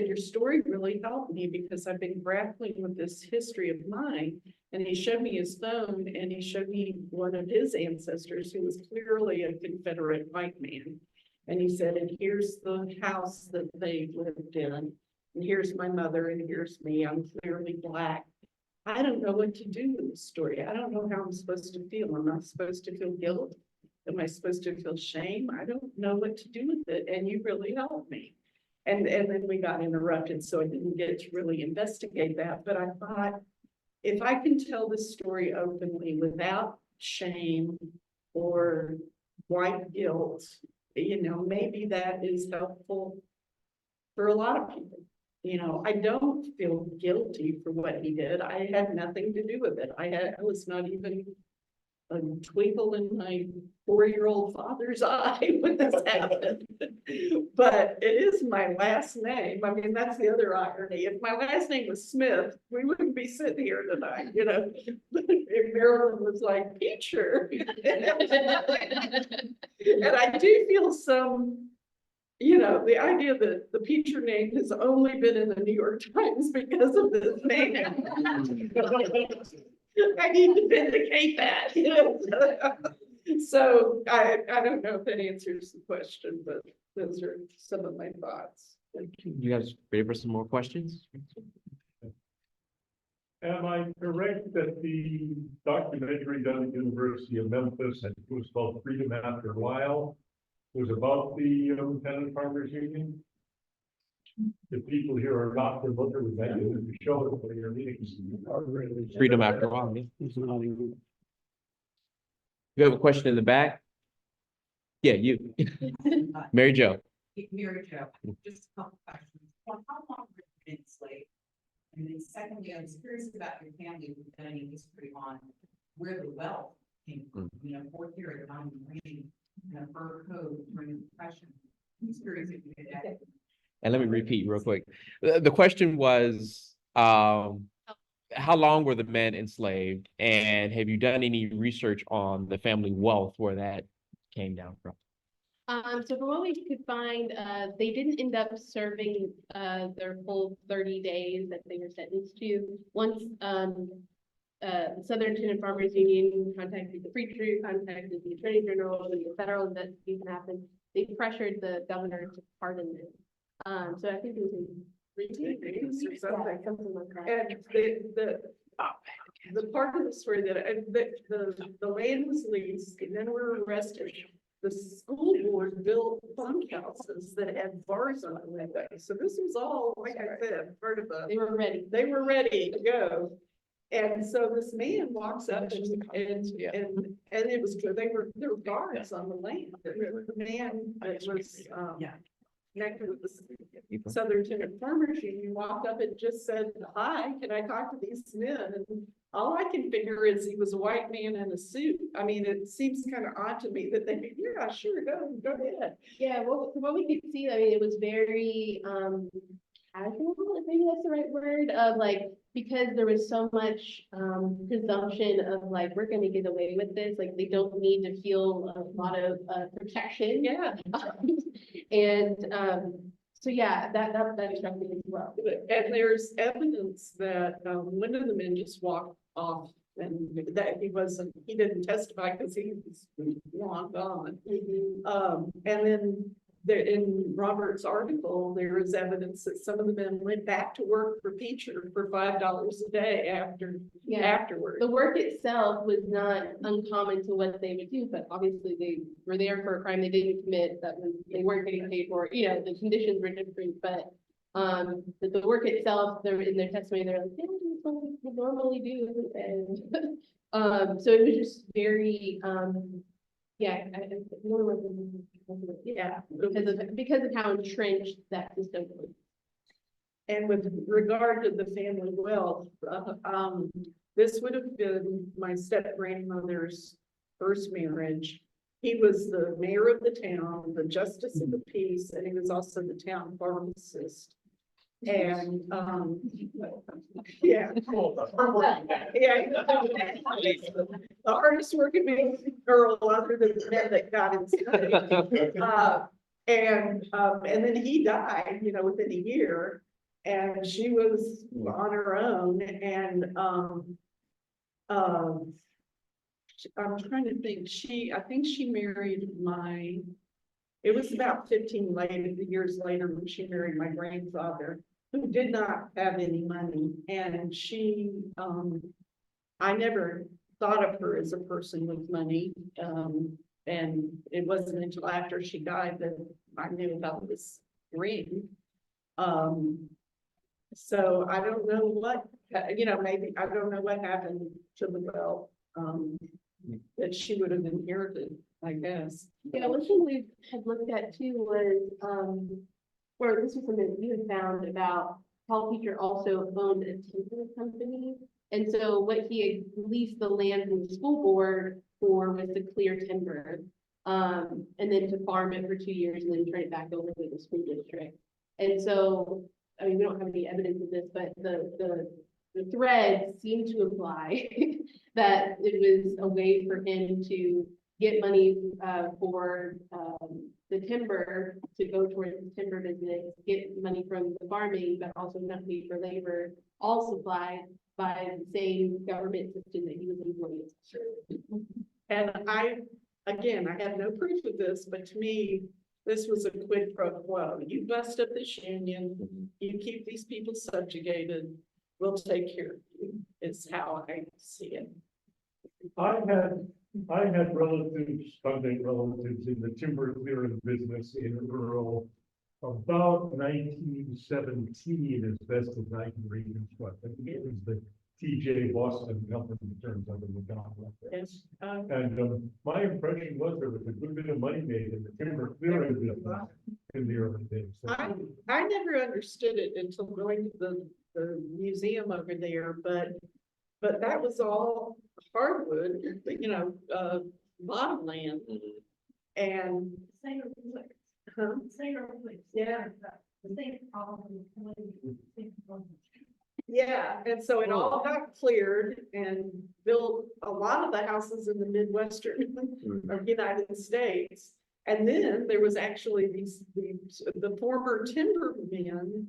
your story really helped me because I've been grappling with this history of mine. And he showed me his phone, and he showed me one of his ancestors who was clearly a Confederate white man. And he said, and here's the house that they lived in, and here's my mother, and here's me. I'm clearly Black. I don't know what to do with this story. I don't know how I'm supposed to feel. Am I supposed to feel guilt? Am I supposed to feel shame? I don't know what to do with it. And you really helped me. And then we got interrupted, so I didn't get to really investigate that. But I thought, if I can tell this story openly without shame or white guilt, you know, maybe that is helpful for a lot of people. You know, I don't feel guilty for what he did. I had nothing to do with it. I was not even a a twinkle in my 4-year-old father's eye when this happened. But it is my last name. I mean, that's the other irony. If my last name was Smith, we wouldn't be sitting here tonight, you know? If Marilyn was like Peacher. And I do feel some, you know, the idea that the Peacher name has only been in the New York Times because of this name. I need to vindicate that, you know? So I don't know if that answers the question, but those are some of my thoughts. You guys ready for some more questions? Am I correct that the documentary done at the University of Memphis, and it was called Freedom After a While, was about the tenant farmers union? The people here are not familiar with that, you show it for your meetings. Freedom After a While. Yeah. He's nodding. You have a question in the back? Yeah, you. Mary Jo. Mary Jo, just a couple questions. Well, how long were you enslaved? And then secondly, I was curious about your family, with any history on where the wealth came from. You know, 4th year at Diamond Green, and a fur coat during the Depression. I was curious if you did that. And let me repeat real quick. The question was, how long were the men enslaved? And have you done any research on the family wealth where that came down from? So from what we could find, they didn't end up serving their full 30 days that they were sentenced to. Once the Southern Tenant Farmers Union contacted the preacher, contacted the Attorney General, and the federal investigation happened, they pressured the governor to pardon them. So I think it was in 3 days or something. yeah, something like that. And the part of the story that the land was leased and then we were arrested. The school board built bunkhouses that had bars on the window. So this was all, like I said, part of They were ready. they were ready to go. And so this man walks up and it was true. There were guards on the land. The man that was connected with the Southern Tenant Farmers Union walked up and just said, "Hi, can I talk to these men?" And all I can figure is he was a white man in a suit. I mean, it seems kind of odd to me that they, yeah, sure, go ahead. Yeah, well, from what we could see, I mean, it was very casual, if maybe that's the right word, of like, because there was so much presumption of like, we're gonna get away with this, like, they don't need to feel a lot of protection. Yeah. And so yeah, that struck me as well. And there's evidence that one of the men just walked off and that he didn't testify because he was long gone. And then in Robert's article, there is evidence that some of the men went back to work for Peacher for $5 a day afterward. The work itself was not uncommon to what they would do, but obviously they were there for a crime they didn't commit, they weren't getting paid for, you know, the conditions were different, but the work itself, they're in their testimony, they're like, yeah, this is what we normally do. And so it was just very because of how entrenched that system was. And with regard to the family wealth, this would have been my step-grandmother's first marriage. He was the mayor of the town, the justice of the peace, and he was also the town pharmacist. And yeah. The hardest working man girl other than the men that got inside. And then he died, you know, within a year. And she was on her own, and I'm trying to think. I think she married it was about 15 years later when she married my grandfather, who did not have any money. And I never thought of her as a person with money. And it wasn't until after she died that I knew about this ring. So I don't know what, you know, maybe, I don't know what happened to the wealth that she would have inherited, I guess. Yeah, one thing we had looked at too was, or this was something that you had found about how Peacher also owned a timber company. And so what he had leased the land from the school board, for was to clear timber. And then to farm it for 2 years and then turn it back over to the school district. And so, I mean, we don't have any evidence of this, but the thread seemed to imply that it was a way for him to get money for the timber, to go towards the timber business, get money from the farming, but also not pay for labor, all supplied by the same government system that he was employed. And again, I have no proof of this, but to me, this was a quid pro quo. You bust up this union, you keep these people subjugated, we'll take care of you, is how I see it. I had relatives, contact relatives in the timber clearing business in rural about 1917, as best as I can reconstruct. I think it was the TJ Boston Company in terms of the job like this. Yes, And my impression was there was a good bit of money made in the timber clearing business in the early days. I never understood it until going to the museum over there, but that was all hardwood, bottomland. And Same, huh? Yeah. The same problem. Yeah, and so it all got cleared and built a lot of the houses in the Midwestern of United States. And then there was actually the former timbermen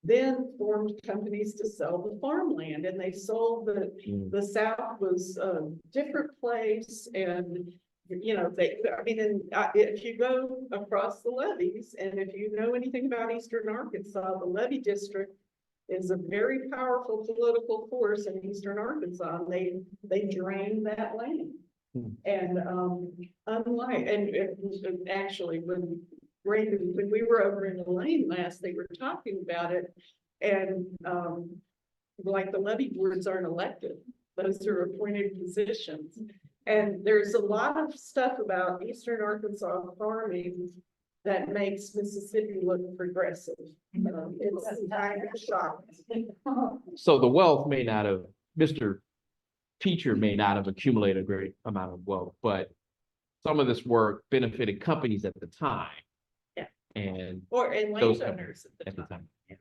then formed companies to sell the farmland, and they sold the South was a different place. And if you go across the levees, and if you know anything about Eastern Arkansas, the levee district is a very powerful political force in Eastern Arkansas. They drain that land. And actually when we were over in Elaine last, they were talking about it, and like the levee boards aren't elected; those are appointed positions. And there's a lot of stuff about Eastern Arkansas farming that makes Mississippi look progressive. It's kind of shocking. So the wealth may not have, Mr. Peacher may not have accumulated a great amount of wealth, but some of this work benefited companies at the time. Yeah. And And those landowners at the time. Yeah.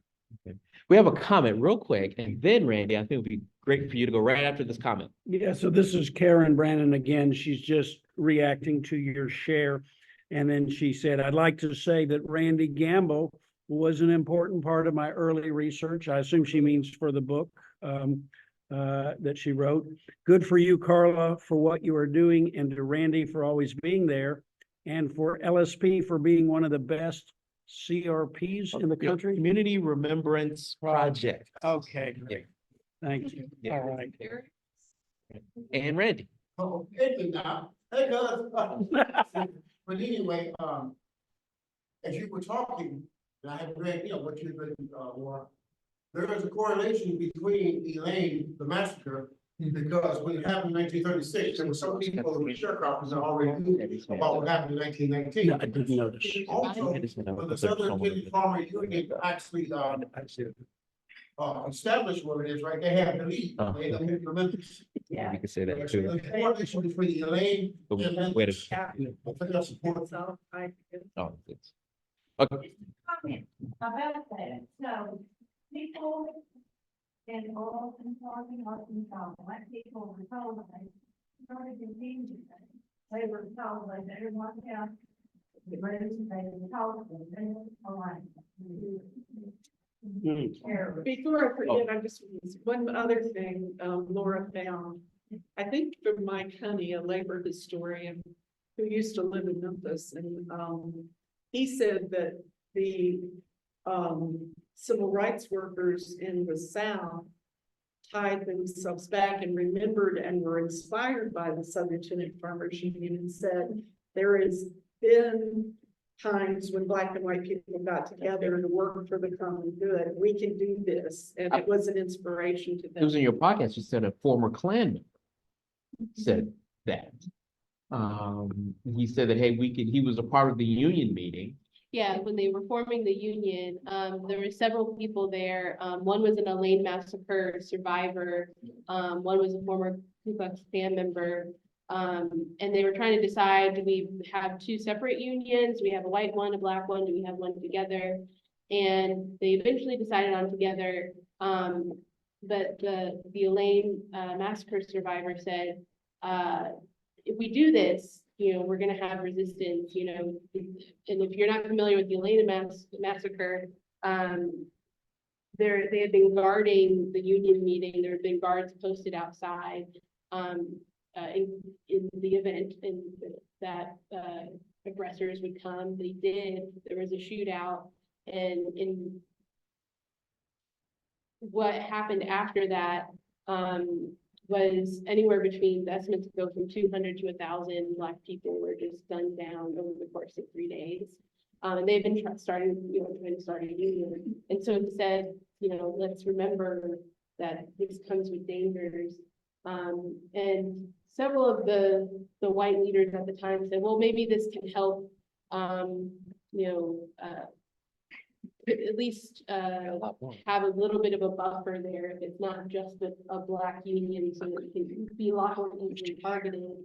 Okay. We have a comment real quick, and then Randy, I think it would be great for you to go right after this comment. Yeah, so this is Karen Brannon again. She's just reacting to your share. And then she said, I'd like to say that Randy Gamble was an important part of my early research. I assume she means for the book that she wrote. Good for you, Carla, for what you are doing, and to Randy for always being there, and for LSP for being one of the best CRPs in the country. Community Remembrance Project. Okay, Yeah. thank you. Yeah. All right. And Randy. Oh, hey, now, hey, guys. But anyway, as you were talking, and I have read, what you've written, Laura, there is a correlation between Elaine, the massacre, because when it happened in 1936, there were some people who were sharecroppers that already knew about what happened in 1919. No, I didn't notice. Also, when the Southern Kidney Farmer Union actually established what it is, right, they have the lead. They don't implement this. Yeah. You can say that There's too. a correlation between Elaine But and wait Yeah. I think that's important. So Oh, it's. Okay. Comment about that, so people in all Arkansas, like people were told they started to change it. They were told they better watch out. The reason they were told them, they were aligned. before I forget, I just, one other thing, Laura found, I think from Mike Honey, a labor historian who used to live in Memphis, and he said that the civil rights workers in the South tied themselves back and remembered and were inspired by the Southern Tenant Farmers Union, and said there has been times when Black and white people got together to work for the common good. We can do this, and it was an inspiration to It was in them. your podcast, you said a former Klan member said that. He said that, hey, he was a part of the union meeting. Yeah, when they were forming the union, there were several people there. One was an Elaine massacre survivor. One was a former Ku Klux Klan member. And they were trying to decide, do we have two separate unions? Do we have a white one, a black one? Do we have one together? And they eventually decided on together. But the Elaine massacre survivor said, if we do this, we're gonna have resistance, and if you're not familiar with the Elaine massacre, they had been guarding the union meeting. There had been guards posted outside, in the event and that aggressors would come. They did. There was a shootout, and in what happened after that was anywhere between, the estimates go from 200 to 1,000 Black people were just gunned down over the course of 3 days. And they've been trying to start a union. And so it said, let's remember that this comes with dangers. And several of the white leaders at the time said, well, maybe this can help, at least have a little bit of a buffer there if it's not just a black union, so that it can be a lot more easily targeted.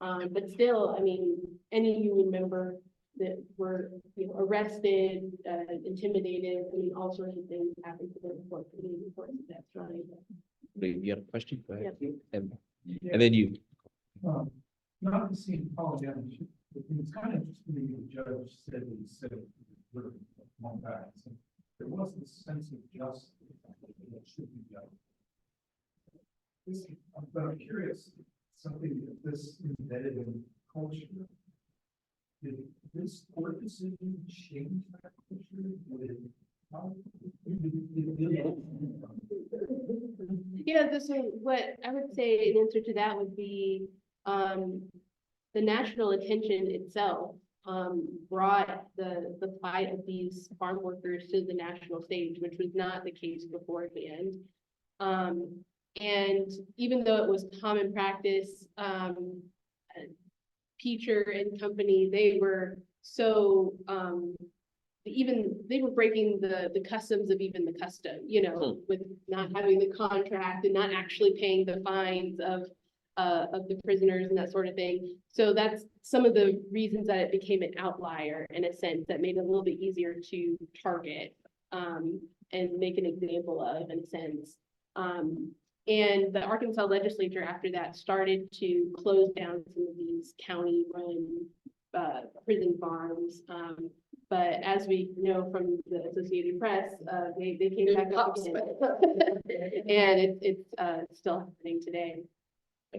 But still, I mean, any union member that were arrested, intimidated, I mean, all sorts of things happen to them before that's right. You got a question? Go ahead. Yep. And then you. Not to seem apologetic, but it's kind of interesting that the judge said what he said. There was this sense of justice that should be done. But I'm curious, something that this embedded in culture. Did this court decision change that culture? So what I would say in answer to that would be the national attention itself brought the plight of these farm workers to the national stage, which was not the case beforehand. And even though it was common practice, Peacher and company, they were so they were breaking the customs of even the custom, with not having the contract and not actually paying the fines of the prisoners and that sort of thing. So that's some of the reasons that it became an outlier in a sense, that made it a little bit easier to target and make an example of, in a sense. And the Arkansas legislature after that started to close down some of these county-run prison farms. But as we know from the Associated Press, they came back up again. And it's still happening today.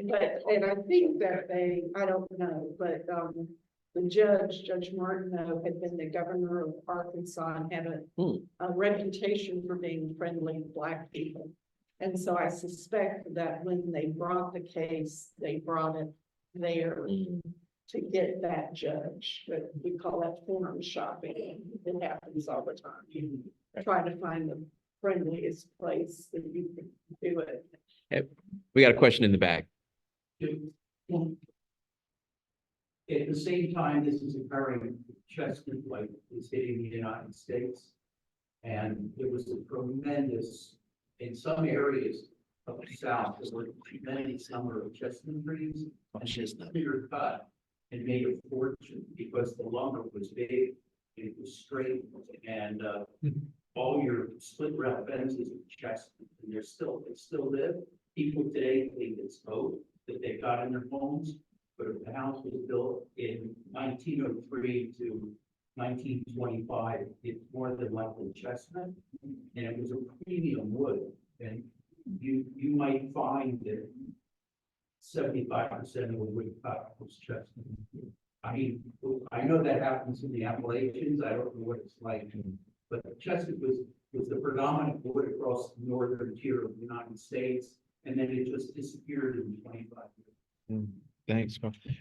But, and I think that I don't know, but, the Judge Martineau had been the governor of Arkansas and had a reputation for being friendly to Black people. And so I suspect that when they brought the case, they brought it there to get that judge, but we call that forum shopping. It happens all the time. Try to find the friendliest place that you can do it. Hey, we got a question in the back. At the same time, this is occurring, Chesapeake like is hitting the United States. And there was a tremendous, in some areas of the South, there were tremendous number of chestnut trees. And just clear cut and made a fortune because the lumber was big, it was straight, and all your split rail fences are chestnut, and they still live. People today think it's oak that they got in their homes, but if the house was built in 1903 to 1925, it's more than likely chestnut, and it was a premium wood. And you might find that 75% of the wood cut was chestnut. I mean, I know that happens in the Appalachians. I don't know what it's like, but chestnut was the predominant wood across the northern tier of the United States. And then it just disappeared in 25 years. Thanks.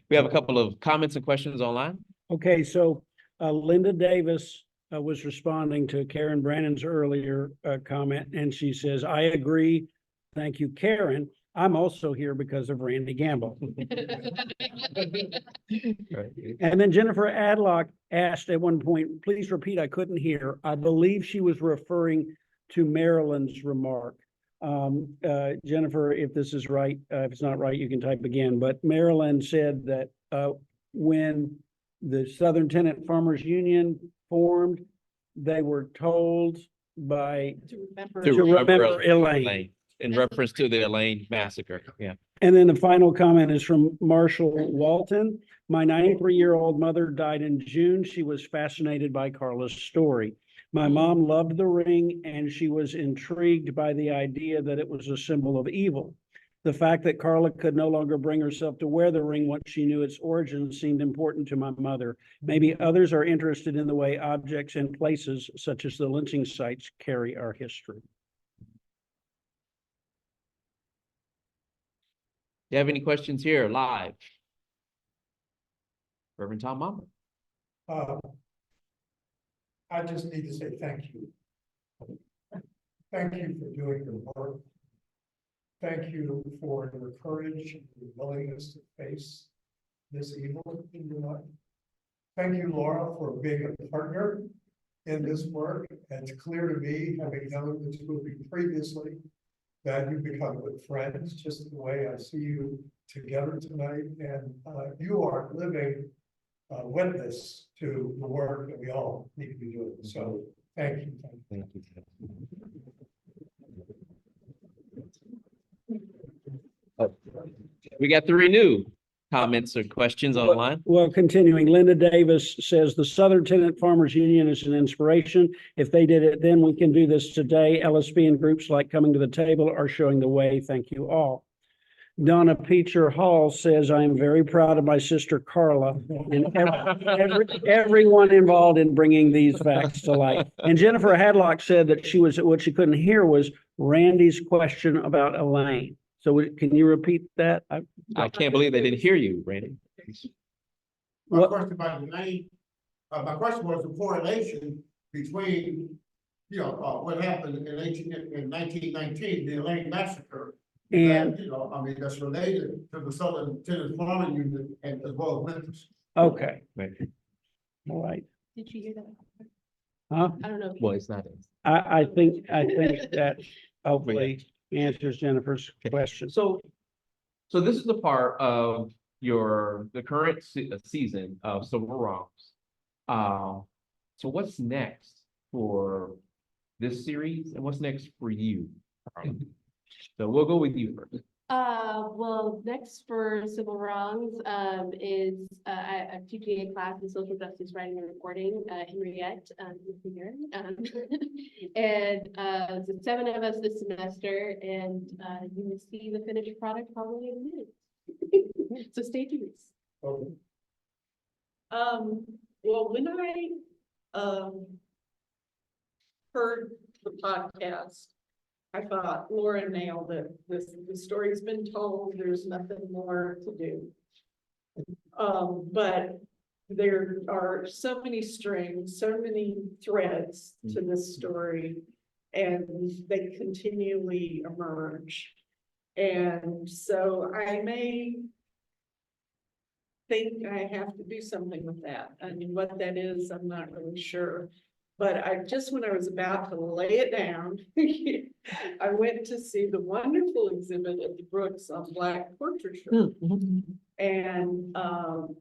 We have a couple of comments and questions online. Okay, so Linda Davis was responding to Karen Brannon's earlier comment, and she says, I agree. Thank you, Karen. I'm also here because of Randy Gamble. And then Jennifer Adlock asked at one point, please repeat, I couldn't hear. I believe she was referring to Marilyn's remark. Jennifer, if this is right, if it's not right, you can type again, but Maryland said that, when the Southern Tenant Farmers Union formed, they were told by, To remember. to remember Elaine. Elaine, in reference to the Elaine massacre, yeah. And then the final comment is from Marshall Walton. My 93-year-old mother died in June. She was fascinated by Carla's story. My mom loved the ring and she was intrigued by the idea that it was a symbol of evil. The fact that Carla could no longer bring herself to wear the ring once she knew its origin seemed important to my mother. Maybe others are interested in the way objects and places such as the lynching sites carry our history. You have any questions here live? Reverend Tom Mama. I just need to say thank you. Thank you for doing your work. Thank you for your courage and your willingness to face this evil in your life. Thank you, Laura, for being a partner in this work. And it's clear to me, having known this movie previously, that you've become good friends, just the way I see you together tonight. And you are living witness to the work that we all need to be doing. So thank you. Thank you. Oh, we got 3 new comments or questions online. Well, continuing, Linda Davis says the Southern Tenant Farmers Union is an inspiration. If they did it then, we can do this today. LSP and groups like Coming to the Table are showing the way. Thank you all. Donna Peacher Hall says, I am very proud of my sister Carla and everyone involved in bringing these facts to light. And Jennifer Hadlock said that what she couldn't hear was Randy's question about Elaine. So can you repeat that? I can't believe they didn't hear you, Randy. My question about the name, my question was the correlation between, what happened in 1919, the Elaine massacre. And, I mean, that's related to the Southern Tenant Farming Union and as well as Memphis. okay, Right. all right. Did you hear that? Huh? I don't know. Well, it's not. I think that hopefully answers Jennifer's question. So this is the part of the current season of Silver Wrongs. So what's next for this series and what's next for you, Carla? So we'll go with you first. Well, next for Civil Wrongs, is, I'm teaching a class in social justice writing and reporting, Henriette, is here. And, the 7 of us this semester, and, you will see the finished product probably in a minute. So stay tuned. Okay. Well, when I, heard the podcast, I thought Laura nailed it. The story's been told, there's nothing more to do. But there are so many strings, so many threads to this story, and they continually emerge. And so I may think I have to do something with that. I mean, what that is, I'm not really sure. But when I was about to lay it down, I went to see the wonderful exhibit at the Brooks on Black portraiture. And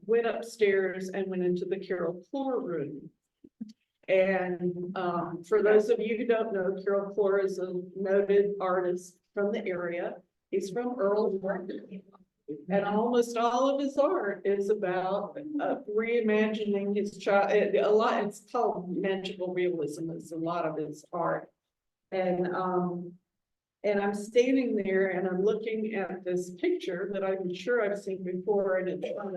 went upstairs and went into the Carol Clore room. And for those of you who don't know, Carol Clore is a noted artist from the area. He's from Earl Morgan. And almost all of his art is about reimagining his child. It's called magical realism. It's a lot of his art. And I'm standing there and I'm looking at this picture that I'm sure I've seen before, and it's on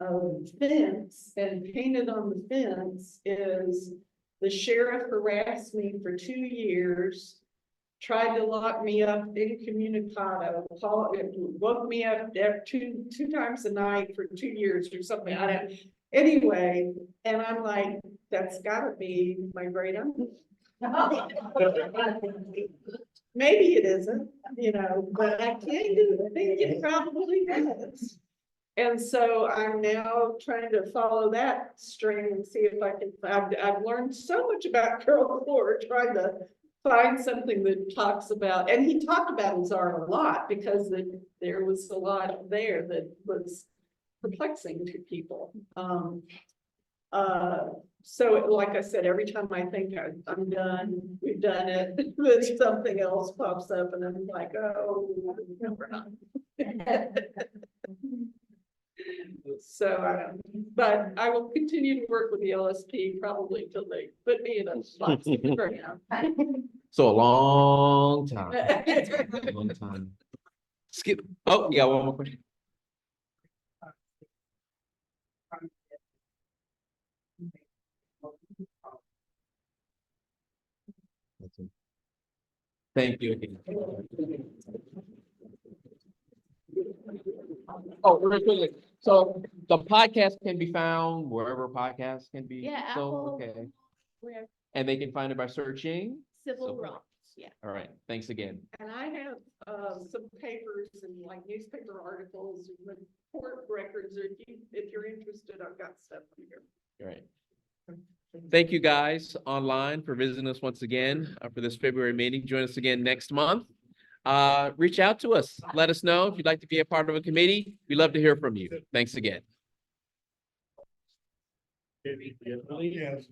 a fence, and painted on the fence is the sheriff harassed me for 2 years. Tried to lock me up incommunicado, woke me up two times a night for 2 years or something. I don't. Anyway, and I'm like, that's gotta be my great uncle. Maybe it isn't, but I can't think it probably is. And so I'm now trying to follow that string and see if I can. I've learned so much about Carol Clore trying to find something that talks about, and he talked about his art a lot because there was a lot there that was perplexing to people. So like I said, every time I think I'm done, we've done it, then something else pops up and I'm like, oh, no, we're not. So, but I will continue to work with the LSP probably till they put me in a box. So a long time, a long time. Skip, oh, you got one more question? Thank you. Oh, real quickly, so the podcast can be found wherever podcasts can be. Yeah, sold? Apple. Okay, Where and they can find it by searching. civil So- wrongs, yeah. All right, thanks again. And I have, some papers and like newspaper articles, and court records, if you're interested, I've got stuff in here. All right. Thank you guys online for visiting us once again for this February meeting. Join us again next month. Reach out to us. Let us know if you'd like to be a part of a committee. We'd love to hear from you. Thanks again. Yes.